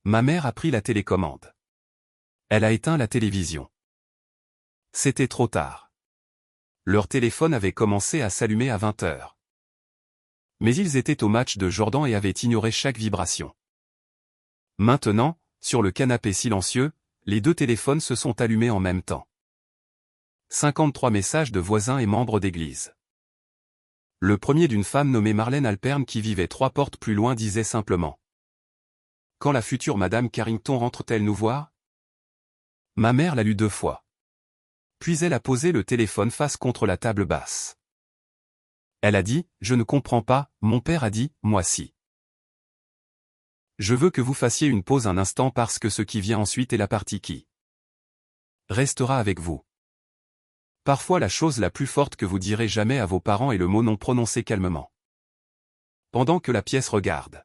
Ma mère a pris la télécommande. Elle a éteint la télévision. C'était trop tard. Leur téléphone avait commencé à s'allumer à 20 heures. Mais ils étaient au match de Jordan et avaient ignoré chaque vibration. Maintenant, sur le canapé silencieux, les 2 téléphones se sont allumés en même temps. 53 messages de voisins et membres d'église. Le premier d'une femme nommée Marlène Alperne qui vivait 3 portes plus loin disait simplement. Quand la future Madame Carrington rentre-t-elle nous voir? Ma mère l'a lu 2 fois. Puis elle a posé le téléphone face contre la table basse. Elle a dit, je ne comprends pas, mon père a dit, moi si. Je veux que vous fassiez une pause un instant parce que ce qui vient ensuite est la partie qui restera avec vous. Parfois la chose la plus forte que vous direz jamais à vos parents est le mot non prononcé calmement. Pendant que la pièce regarde.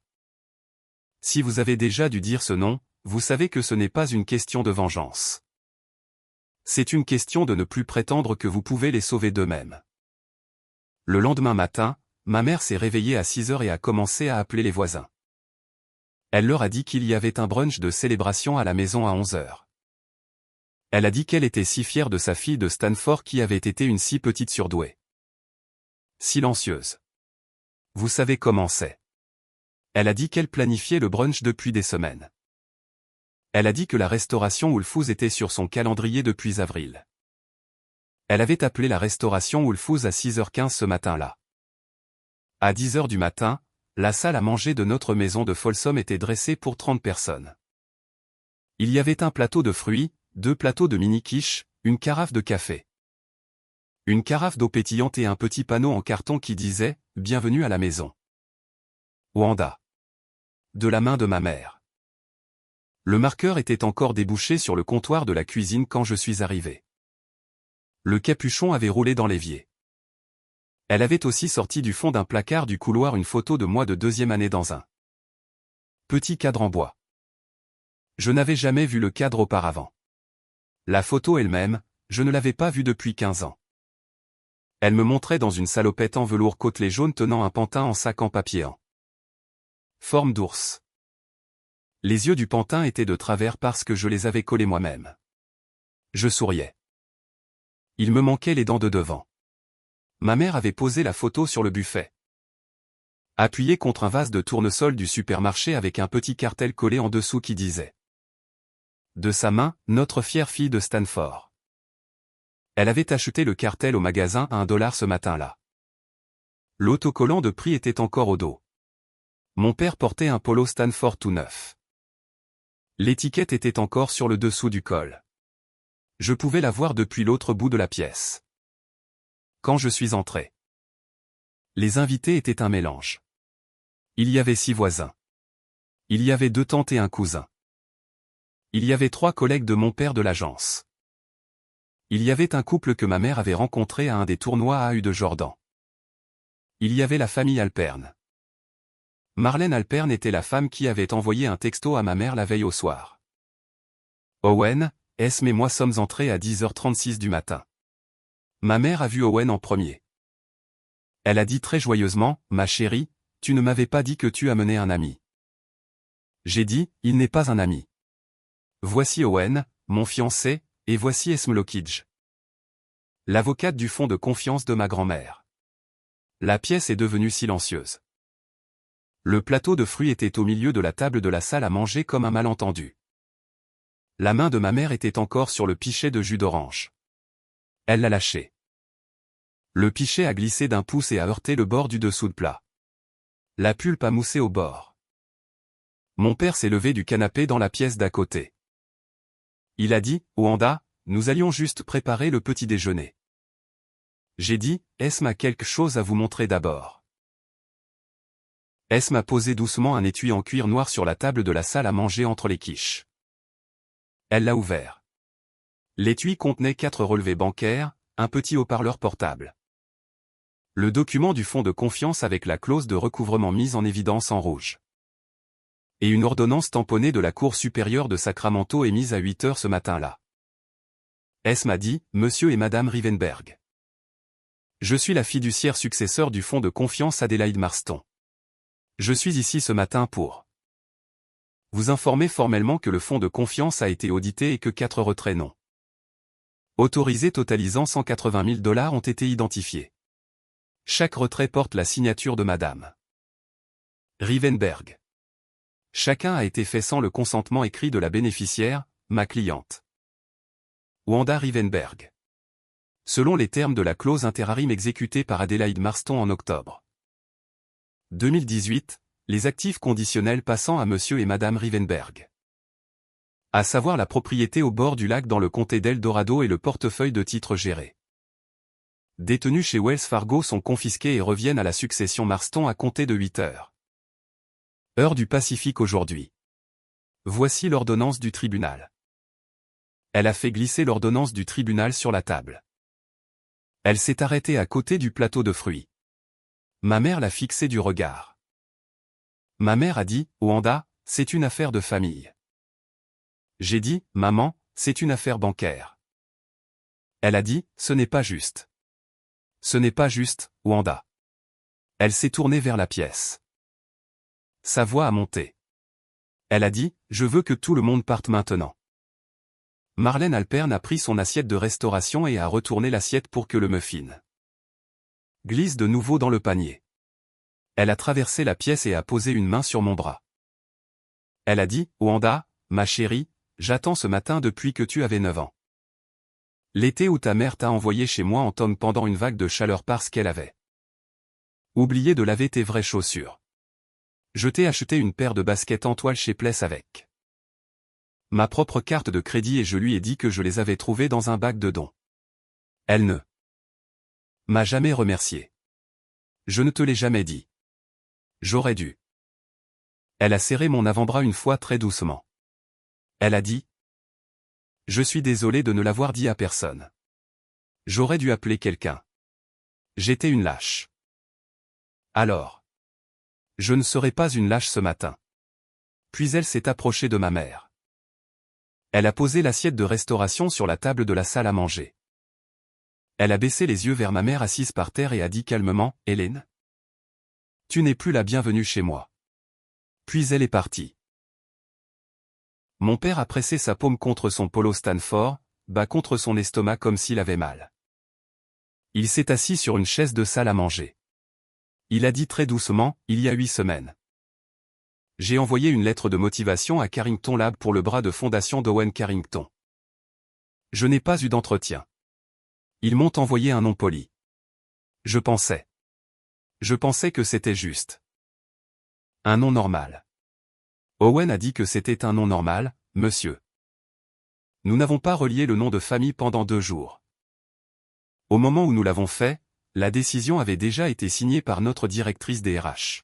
Si vous avez déjà dû dire ce nom, vous savez que ce n'est pas une question de vengeance. C'est une question de ne plus prétendre que vous pouvez les sauver d'eux-mêmes. Le lendemain matin, ma mère s'est réveillée à 6 heures et a commencé à appeler les voisins. Elle leur a dit qu'il y avait un brunch de célébration à la maison à 11 heures. Elle a dit qu'elle était si fière de sa fille de Stanford qui avait été une si petite surdouée. Silencieuse. Vous savez comment c'est. Elle a dit qu'elle planifiait le brunch depuis des semaines. Elle a dit que la restauration Whole Foods était sur son calendrier depuis avril. Elle avait appelé la restauration Whole Foods à 6h15 ce matin-là. À 10h du matin, la salle à manger de notre maison de Folsom était dressée pour 30 personnes. Il y avait un plateau de fruits, 2 plateaux de mini-quiches, une carafe de café, une carafe d'eau pétillante et un petit panneau en carton qui disait « Bienvenue à la maison. Wanda ». De la main de ma mère. Le marqueur était encore débouché sur le comptoir de la cuisine quand je suis arrivé. Le capuchon avait roulé dans l'évier. Elle avait aussi sorti du fond d'un placard du couloir une photo de moi de 2e année dans un petit cadre en bois. Je n'avais jamais vu le cadre auparavant. La photo elle-même, je ne l'avais pas vue depuis 15 ans. Elle me montrait dans une salopette en velours côtelé jaune tenant un pantin en sac en papier en forme d'ours. Les yeux du pantin étaient de travers parce que je les avais collés moi-même. Je souriais. Il me manquait les dents de devant. Ma mère avait posé la photo sur le buffet. appuyé contre un vase de tournesol du supermarché avec un petit cartel collé en dessous qui disait « De sa main, notre fière fille de Stanford ». Elle avait acheté le cartel au magasin à $1 ce matin-là. L'autocollant de prix était encore au dos. Mon père portait un polo Stanford tout neuf. L'étiquette était encore sur le dessous du col. Je pouvais la voir depuis l'autre bout de la pièce. Quand je suis entré, les invités étaient un mélange. Il y avait 6 voisins. Il y avait 2 tantes et un cousin. Il y avait 3 collègues de mon père de l'agence. Il y avait un couple que ma mère avait rencontré à un des tournois AU de Jordan. Il y avait la famille Alperne. Marlène Alperne était la femme qui avait envoyé un texto à ma mère la veille au soir. Owen, Esme et moi sommes entrés à 10h36 du matin. Ma mère a vu Owen en premier. Elle a dit très joyeusement, « Ma chérie, tu ne m'avais pas dit que tu amenais un ami. » J'ai dit, « Il n'est pas un ami. Voici Owen, mon fiancé, et voici Esme Lockridge, l'avocate du fonds de confiance de ma grand-mère. » La pièce est devenue silencieuse. Le plateau de fruits était au milieu de la table de la salle à manger comme un malentendu. La main de ma mère était encore sur le pichet de jus d'orange. Elle l'a lâché. Le pichet a glissé d'1 pouce et a heurté le bord du dessous de plat. La pulpe a moussé au bord. Mon père s'est levé du canapé dans la pièce d'à côté. Il a dit, « Wanda, nous allions juste préparer le petit déjeuner. » J'ai dit, « Esme a quelque chose à vous montrer d'abord. » Esme a posé doucement un étui en cuir noir sur la table de la salle à manger entre les quiches. Elle l'a ouvert. L'étui contenait 4 relevés bancaires, un petit haut-parleur portable. Le document du fonds de confiance avec la clause de recouvrement mise en évidence en rouge. Et une ordonnance tamponnée de la Cour supérieure de Sacramento émise à 8h ce matin-là. Esme a dit, « Monsieur et Madame Rivenberg. Je suis la fiduciaire successeur du fonds de confiance Adélaïde Marston. Je suis ici ce matin pour vous informer formellement que le fonds de confiance a été audité et que 4 retraits non autorisés totalisant $180 000 ont été identifiés. Chaque retrait porte la signature de Madame Rivenberg. Chacun a été fait sans le consentement écrit de la bénéficiaire, ma cliente Wanda Rivenberg. Selon les termes de la clause interarim exécutée par Adélaïde Marston en octobre 2018, les actifs conditionnels passant à Monsieur et Madame Rivenberg. À savoir la propriété au bord du lac dans le comté d'Eldorado et le portefeuille de titres gérés. Détenus chez Wells Fargo sont confisqués et reviennent à la succession Marston à compter de 8h. Heure du Pacifique aujourd'hui. Voici l'ordonnance du tribunal. Elle a fait glisser l'ordonnance du tribunal sur la table. Elle s'est arrêtée à côté du plateau de fruits. Ma mère l'a fixé du regard. Ma mère a dit, « Wanda, c'est une affaire de famille. » J'ai dit, « Maman, c'est une affaire bancaire. » Elle a dit, « Ce n'est pas juste. » Ce n'est pas juste, Wanda. Elle s'est tournée vers la pièce. Sa voix a monté. Elle a dit, « Je veux que tout le monde parte maintenant. » Marlène Alperne a pris son assiette de restauration et a retourné l'assiette pour que le muffin glisse de nouveau dans le panier. Elle a traversé la pièce et a posé une main sur mon bras. Elle a dit, « Wanda, ma chérie, j'attends ce matin depuis que tu avais 9 ans. L'été où ta mère t'a envoyé chez moi en tonnes pendant une vague de chaleur parce qu'elle avait oublié de laver tes vraies chaussures. Je t'ai acheté une paire de baskets en toile chez Pless avec ma propre carte de crédit et je lui ai dit que je les avais trouvées dans un bac de dons. Elle ne m'a jamais remercié. Je ne te l'ai jamais dit. J'aurais dû. » Elle a serré mon avant-bras une fois très doucement. Elle a dit, « Je suis désolée de ne l'avoir dit à personne. J'aurais dû appeler quelqu'un. J'étais une lâche. » Alors. Je ne serai pas une lâche ce matin. Puis elle s'est approchée de ma mère. Elle a posé l'assiette de restauration sur la table de la salle à manger. Elle a baissé les yeux vers ma mère assise par terre et a dit calmement, « Hélène, tu n'es plus la bienvenue chez moi. » Puis elle est partie. Mon père a pressé sa paume contre son polo Stanford, bas contre son estomac comme s'il avait mal. Il s'est assis sur une chaise de salle à manger. Il a dit très doucement, il y a 8 semaines. J'ai envoyé une lettre de motivation à Carrington Lab pour le bras de fondation d'Owen Carrington. Je n'ai pas eu d'entretien. Ils m'ont envoyé un nom poli. Je pensais que c'était juste. Un nom normal. Owen a dit que c'était un nom normal, monsieur. Nous n'avons pas relié le nom de famille pendant 2 jours. Au moment où nous l'avons fait, la décision avait déjà été signée par notre directrice des RH.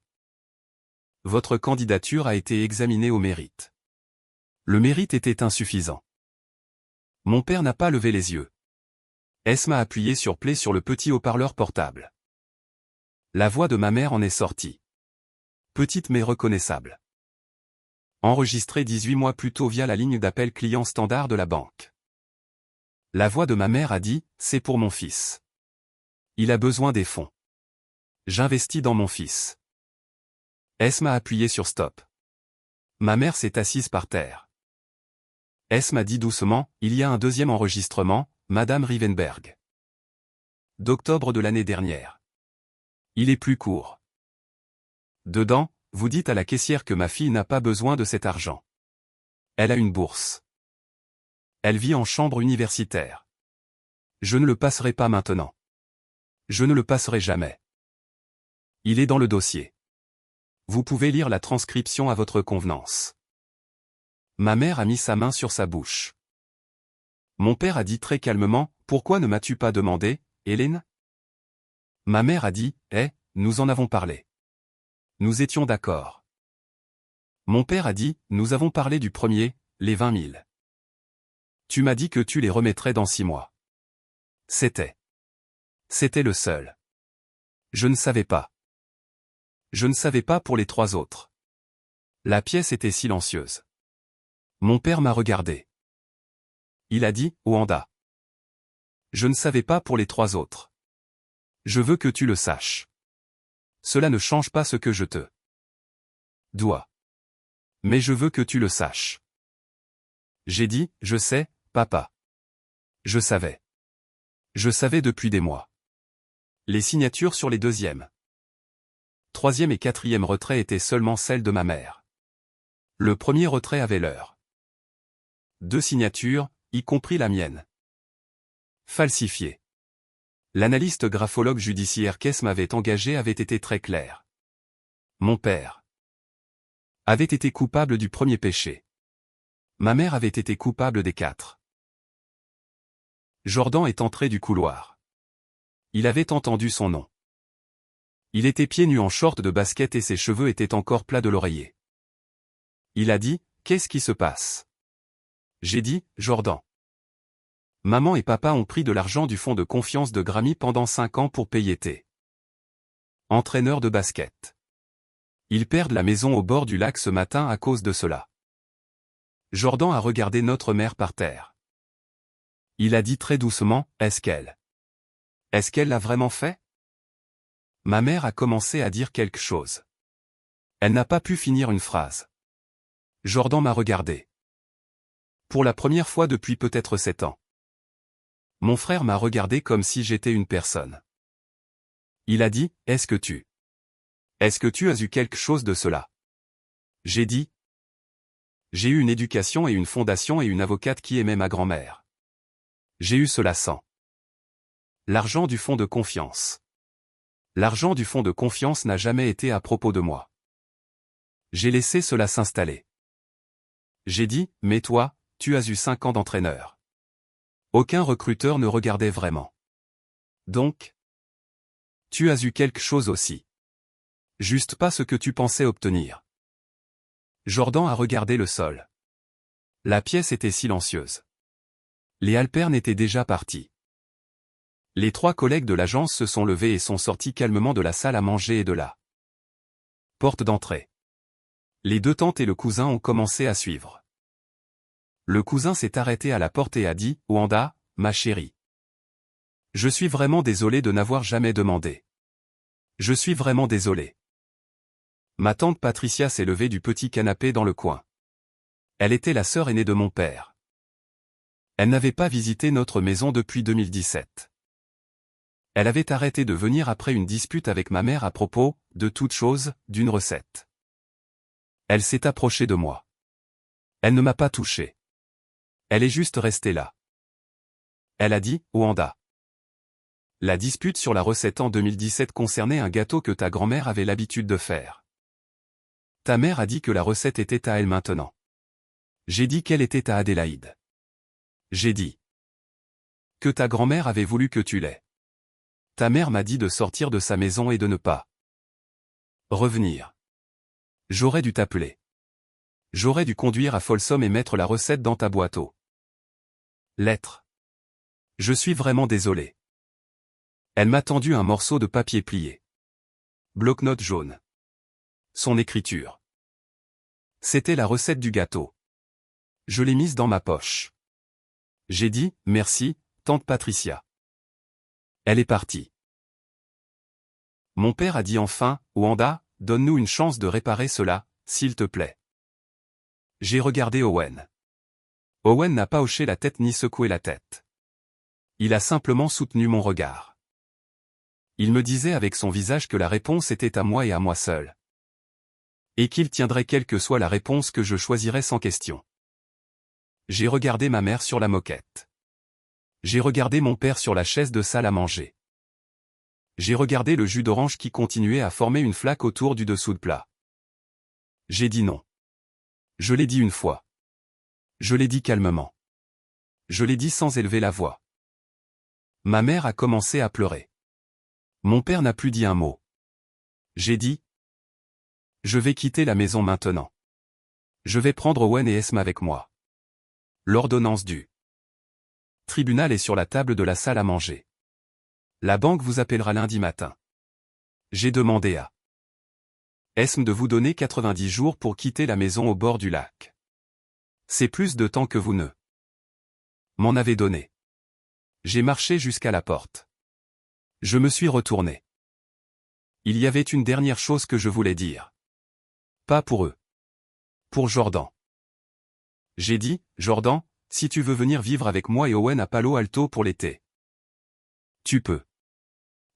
Votre candidature a été examinée au mérite. Le mérite était insuffisant. Mon père n'a pas levé les yeux. Esma a appuyé sur play sur le petit haut-parleur portable. La voix de ma mère en est sortie. Petite mais reconnaissable. Enregistrée 18 mois plus tôt via la ligne d'appel client standard de la banque. La voix de ma mère a dit, c'est pour mon fils. Il a besoin des fonds. J'investis dans mon fils. Esma a appuyé sur stop. Ma mère s'est assise par terre. Esma dit doucement, il y a un deuxième enregistrement, Madame Rivenberg. D'octobre de l'année dernière. Il est plus court. Dedans, vous dites à la caissière que ma fille n'a pas besoin de cet argent. Elle a une bourse. Elle vit en chambre universitaire. Je ne le passerai pas maintenant. Je ne le passerai jamais. Il est dans le dossier. Vous pouvez lire la transcription à votre convenance. Ma mère a mis sa main sur sa bouche. Mon père a dit très calmement, pourquoi ne m'as-tu pas demandé, Hélène? Ma mère a dit, nous en avons parlé. Nous étions d'accord. Mon père a dit, nous avons parlé du premier, les 20 000. Tu m'as dit que tu les remettrais dans 6 mois. C'était le seul. Je ne savais pas. Je ne savais pas pour les 3 autres. La pièce était silencieuse. Mon père m'a regardé. Il a dit, Wanda. Je ne savais pas pour les 3 autres. Je veux que tu le saches. Cela ne change pas ce que je te dois. Mais je veux que tu le saches. J'ai dit, je sais, papa. Je savais. Je savais depuis des mois. Les signatures sur les 2e, 3e et 4e retraits étaient seulement celles de ma mère. Le premier retrait avait l'heure. 2 signatures, y compris la mienne. Falsifiées. L'analyste graphologue judiciaire qu'Esma m'avait engagé avait été très clair. Mon père avait été coupable du premier péché. Ma mère avait été coupable des 4. Jordan est entré du couloir. Il avait entendu son nom. Il était pieds nus en short de basket et ses cheveux étaient encore plats de l'oreiller. Il a dit, qu'est-ce qui se passe? J'ai dit, Jordan. Maman et papa ont pris de l'argent du fonds de confiance de Grammy pendant 5 ans pour payer tes entraîneurs de basket. Ils perdent la maison au bord du lac ce matin à cause de cela. Jordan a regardé notre mère par terre. Il a dit très doucement, est-ce qu'elle l'a vraiment fait? Ma mère a commencé à dire quelque chose. Elle n'a pas pu finir une phrase. Jordan m'a regardé. Pour la première fois depuis peut-être 7 ans. Mon frère m'a regardé comme si j'étais une personne. Il a dit, est-ce que tu as eu quelque chose de cela? J'ai dit, j'ai eu une éducation et une fondation et une avocate qui aimait ma grand-mère. J'ai eu cela sans l'argent du fonds de confiance. L'argent du fonds de confiance n'a jamais été à propos de moi. J'ai laissé cela s'installer. J'ai dit, mais toi, tu as eu 5 ans d'entraîneur. Aucun recruteur ne regardait vraiment. Donc, tu as eu quelque chose aussi. Juste pas ce que tu pensais obtenir. Jordan a regardé le sol. La pièce était silencieuse. Les Halpern étaient déjà partis. Les 3 collègues de l'agence se sont levés et sont sortis calmement de la salle à manger et de la porte d'entrée. Les 2 tantes et le cousin ont commencé à suivre. Le cousin s'est arrêté à la porte et a dit, Wanda, ma chérie. Je suis vraiment désolé de n'avoir jamais demandé. Je suis vraiment désolé. Ma tante Patricia s'est levée du petit canapé dans le coin. Elle était la sœur aînée de mon père. Elle n'avait pas visité notre maison depuis 2017. Elle avait arrêté de venir après une dispute avec ma mère à propos, de toute chose, d'une recette. Elle s'est approchée de moi. Elle ne m'a pas touché. Elle est juste restée là. Elle a dit, Wanda. La dispute sur la recette en 2017 concernait un gâteau que ta grand-mère avait l'habitude de faire. Ta mère a dit que la recette était à elle maintenant. J'ai dit qu'elle était à Adélaïde. J'ai dit que ta grand-mère avait voulu que tu l'aies. Ta mère m'a dit de sortir de sa maison et de ne pas revenir. J'aurais dû t'appeler. J'aurais dû conduire à Folsom et mettre la recette dans ta boîte aux lettres. Je suis vraiment désolé. Elle m'a tendu un morceau de papier plié. Bloc-notes jaune. Son écriture. C'était la recette du gâteau. Je l'ai mise dans ma poche. J'ai dit, merci, tante Patricia. Elle est partie. Mon père a dit enfin, Wanda, donne-nous une chance de réparer cela, s'il te plaît. J'ai regardé Owen. Owen n'a pas hoché la tête ni secoué la tête. Il a simplement soutenu mon regard. Il me disait avec son visage que la réponse était à moi et à moi seul. Et qu'il tiendrait quelle que soit la réponse que je choisirais sans question. J'ai regardé ma mère sur la moquette. J'ai regardé mon père sur la chaise de salle à manger. J'ai regardé le jus d'orange qui continuait à former une flaque autour du dessous de plat. J'ai dit non. Je l'ai dit une fois. Je l'ai dit calmement. Je l'ai dit sans élever la voix. Ma mère a commencé à pleurer. Mon père n'a plus dit un mot. J'ai dit, je vais quitter la maison maintenant. Je vais prendre Owen et Esme avec moi. L'ordonnance du tribunal est sur la table de la salle à manger. La banque vous appellera lundi matin. J'ai demandé à Esme de vous donner 90 jours pour quitter la maison au bord du lac. C'est plus de temps que vous ne m'en avez donné. J'ai marché jusqu'à la porte. Je me suis retourné. Il y avait une dernière chose que je voulais dire. Pas pour eux. Pour Jordan. J'ai dit, Jordan, si tu veux venir vivre avec moi et Owen à Palo Alto pour l'été. Tu peux.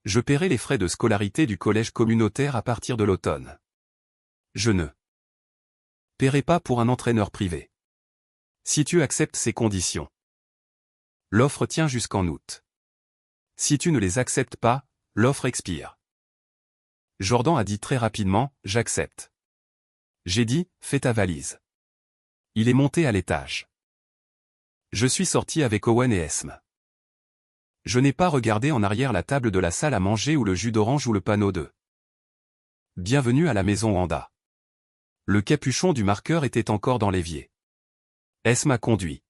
Je paierai les frais de scolarité du collège communautaire à partir de l'automne. Je ne paierai pas pour un entraîneur privé. Si tu acceptes ces conditions. L'offre tient jusqu'en août. Si tu ne les acceptes pas, l'offre expire. Jordan a dit très rapidement, j'accepte. J'ai dit, fais ta valise. Il est monté à l'étage. Je suis sorti avec Owen et Esme. Je n'ai pas regardé en arrière la table de la salle à manger ou le jus d'orange ou le panneau de Bienvenue à la maison Wanda. Le capuchon du marqueur était encore dans l'évier. Esme a conduit.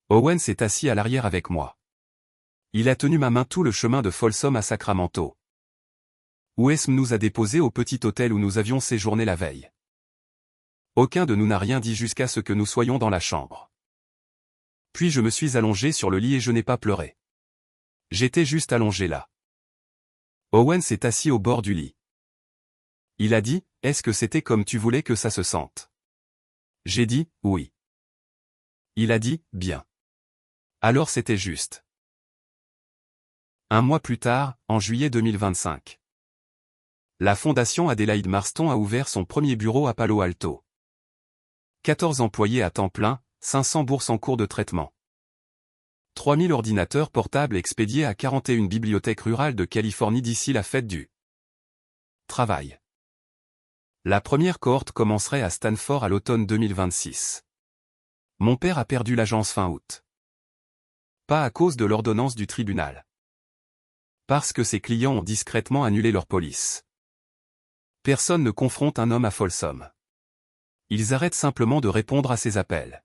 Owen s'est assis à l'arrière avec moi. Il a tenu ma main tout le chemin de Folsom à Sacramento. Où Esme nous a déposés au petit hôtel où nous avions séjourné la veille. Aucun de nous n'a rien dit jusqu'à ce que nous soyons dans la chambre. Puis je me suis allongé sur le lit et je n'ai pas pleuré. J'étais juste allongé là. Owen s'est assis au bord du lit. Il a dit, est-ce que c'était comme tu voulais que ça se sente? J'ai dit, oui. Il a dit, bien. Alors c'était juste. Un mois plus tard, en juillet 2025. La fondation Adélaïde Marston a ouvert son premier bureau à Palo Alto. 14 employés à temps plein, 500 bourses en cours de traitement. 3000 ordinateurs portables expédiés à 41 bibliothèques rurales de Californie d'ici la fête du travail. La première cohorte commencerait à Stanford à l'automne 2026. Mon père a perdu l'agence fin août. Pas à cause de l'ordonnance du tribunal. Parce que ses clients ont discrètement annulé leur police. Personne ne confronte un homme à Folsom. Ils arrêtent simplement de répondre à ses appels.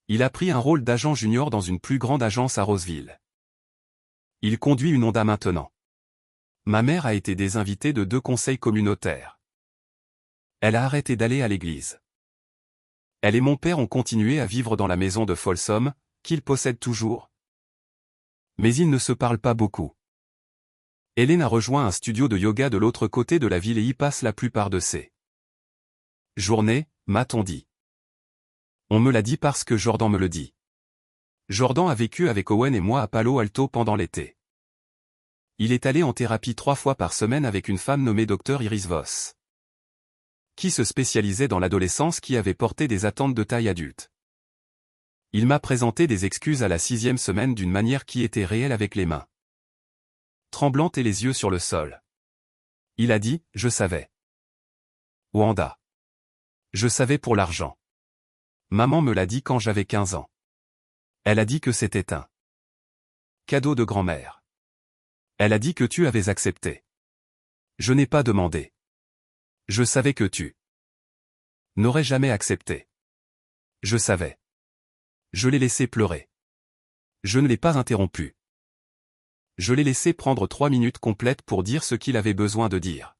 Il a pris un rôle d'agent junior dans une plus grande agence à Roseville. Il conduit une Honda maintenant. Ma mère a été désinvitée de 2 conseils communautaires. Elle a arrêté d'aller à l'église. Elle et mon père ont continué à vivre dans la maison de Folsom, qu'ils possèdent toujours. Mais ils ne se parlent pas beaucoup. Hélène a rejoint un studio de yoga de l'autre côté de la ville et y passe la plupart de ses journées, m'a-t-on dit. On me l'a dit parce que Jordan me le dit. Jordan a vécu avec Owen et moi à Palo Alto pendant l'été. Il est allé en thérapie 3 fois par semaine avec une femme nommée Dr Iris Voss, qui se spécialisait dans l'adolescence qui avait porté des attentes de taille adulte. Il m'a présenté des excuses à la 6e semaine d'une manière qui était réelle avec les mains tremblantes et les yeux sur le sol. Il a dit, je savais. Wanda. Je savais pour l'argent. Maman me l'a dit quand j'avais 15 ans. Elle a dit que c'était un cadeau de grand-mère. Elle a dit que tu avais accepté. Je n'ai pas demandé. Je savais que tu n'aurais jamais accepté. Je savais. Je l'ai laissé pleurer. Je ne l'ai pas interrompu. Je l'ai laissé prendre 3 minutes complètes pour dire ce qu'il avait besoin de dire.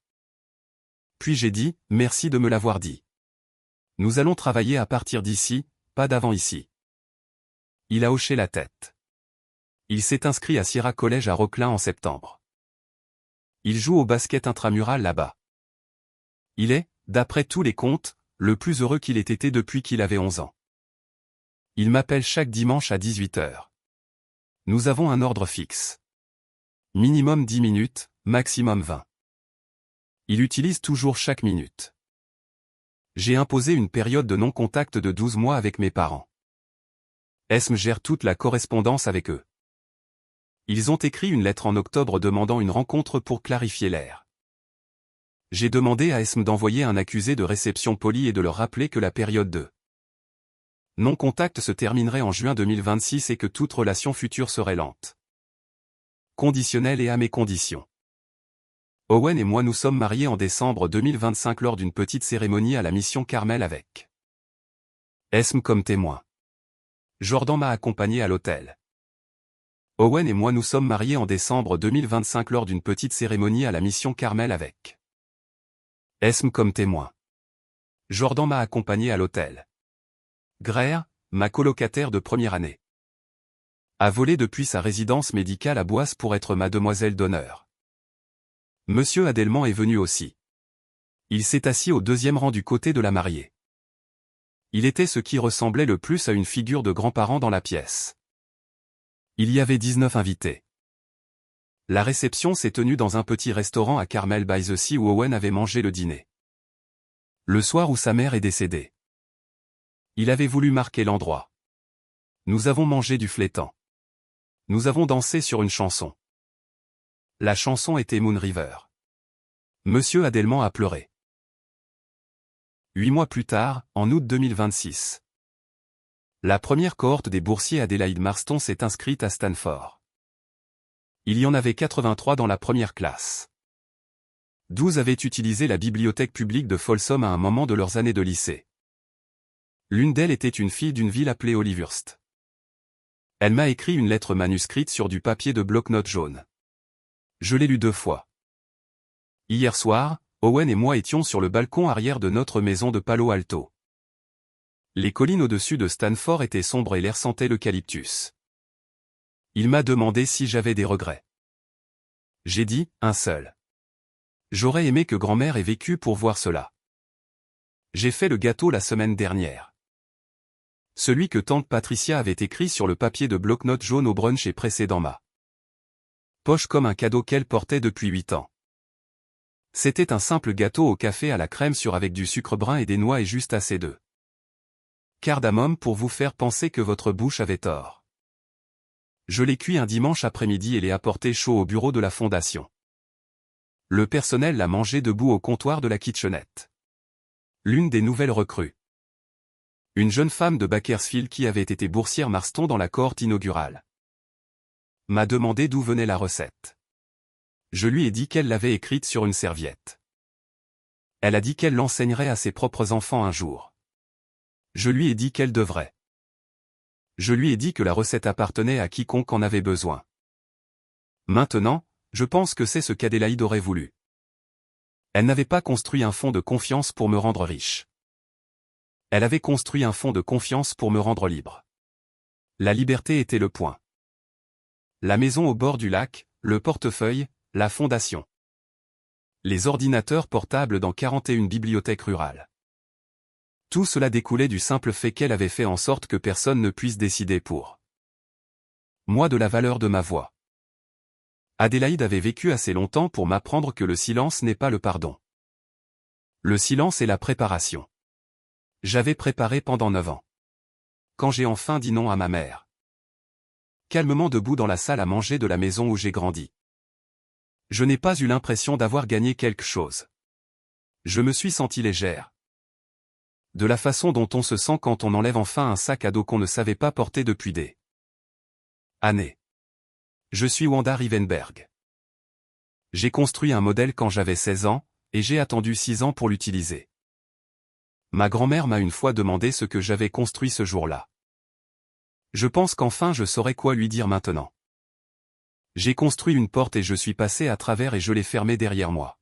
Puis j'ai dit, merci de me l'avoir dit. Nous allons travailler à partir d'ici, pas d'avant ici. Il a hoché la tête. Il s'est inscrit à Sierra College à Rocklin en septembre. Il joue au basket intramural là-bas. Il est, d'après tous les comptes, le plus heureux qu'il ait été depuis qu'il avait 11 ans. Il m'appelle chaque dimanche à 18 h. Nous avons un ordre fixe. Minimum 10 minutes, maximum 20. Il utilise toujours chaque minute. J'ai imposé une période de non-contact de 12 mois avec mes parents. Esme gère toute la correspondance avec eux. Ils ont écrit une lettre en octobre demandant une rencontre pour clarifier l'air. J'ai demandé à Esme d'envoyer un accusé de réception poli et de leur rappeler que la période de non-contact se terminerait en juin 2026 et que toute relation future serait lente, conditionnelle et à mes conditions. Owen et moi nous sommes mariés en décembre 2025 lors d'une petite cérémonie à la mission Carmel avec Esme comme témoin. Jordan m'a accompagné à l'hôtel. Owen et moi nous sommes mariés en décembre 2025 lors d'une petite cérémonie à la mission Carmel avec Esme comme témoin. Jordan m'a accompagné à l'hôtel. Greer, ma colocataire de première année, a volé depuis sa résidence médicale à Boisse pour être ma demoiselle d'honneur. Monsieur Adelman est venu aussi. Il s'est assis au 2e rang du côté de la mariée. Il était ce qui ressemblait le plus à une figure de grand-parent dans la pièce. Il y avait 19 invités. La réception s'est tenue dans un petit restaurant à Carmel by the Sea où Owen avait mangé le dîner. Le soir où sa mère est décédée. Il avait voulu marquer l'endroit. Nous avons mangé du flétan. Nous avons dansé sur une chanson. La chanson était Moon River. Monsieur Adelman a pleuré. 8 mois plus tard, en août 2026. La première cohorte des boursiers Adélaïde Marston s'est inscrite à Stanford. Il y en avait 83 dans la première classe. 12 avaient utilisé la bibliothèque publique de Folsom à un moment de leurs années de lycée. L'une d'elles était une fille d'une ville appelée Olivehurst. Elle m'a écrit une lettre manuscrite sur du papier de bloc-notes jaune. Je l'ai lue 2 fois. Hier soir, Owen et moi étions sur le balcon arrière de notre maison de Palo Alto. Les collines au-dessus de Stanford étaient sombres et l'air sentait l'eucalyptus. Il m'a demandé si j'avais des regrets. J'ai dit, un seul. J'aurais aimé que grand-mère ait vécu pour voir cela. J'ai fait le gâteau la semaine dernière. Celui que tante Patricia avait écrit sur le papier de bloc-notes jaune au brunch et précédent ma poche comme un cadeau qu'elle portait depuis 8 ans. C'était un simple gâteau au café à la crème sur avec du sucre brun et des noix et juste assez de cardamome pour vous faire penser que votre bouche avait tort. Je l'ai cuit un dimanche après-midi et l'ai apporté chaud au bureau de la fondation. Le personnel l'a mangé debout au comptoir de la kitchenette. L'une des nouvelles recrues, une jeune femme de Bakersfield qui avait été boursière Marston dans la cohorte inaugurale, m'a demandé d'où venait la recette. Je lui ai dit qu'elle l'avait écrite sur une serviette. Elle a dit qu'elle l'enseignerait à ses propres enfants un jour. Je lui ai dit qu'elle devrait. Je lui ai dit que la recette appartenait à quiconque en avait besoin. Maintenant, je pense que c'est ce qu'Adélaïde aurait voulu. Elle n'avait pas construit un fonds de confiance pour me rendre riche. Elle avait construit un fonds de confiance pour me rendre libre. La liberté était le point. La maison au bord du lac, le portefeuille, la fondation. Les ordinateurs portables dans 41 bibliothèques rurales. Tout cela découlait du simple fait qu'elle avait fait en sorte que personne ne puisse décider pour moi de la valeur de ma voix. Adélaïde avait vécu assez longtemps pour m'apprendre que le silence n'est pas le pardon. Le silence est la préparation. J'avais préparé pendant 9 ans. Quand j'ai enfin dit non à ma mère. Calmement debout dans la salle à manger de la maison où j'ai grandi. Je n'ai pas eu l'impression d'avoir gagné quelque chose. Je me suis senti légère. De la façon dont on se sent quand on enlève enfin un sac à dos qu'on ne savait pas porter depuis des années. Je suis Wanda Rivenberg. J'ai construit un modèle quand j'avais 16 ans, et j'ai attendu 6 ans pour l'utiliser. Ma grand-mère m'a une fois demandé ce que j'avais construit ce jour-là. Je pense qu'enfin je saurais quoi lui dire maintenant. J'ai construit une porte et je suis passé à travers et je l'ai fermée derrière moi.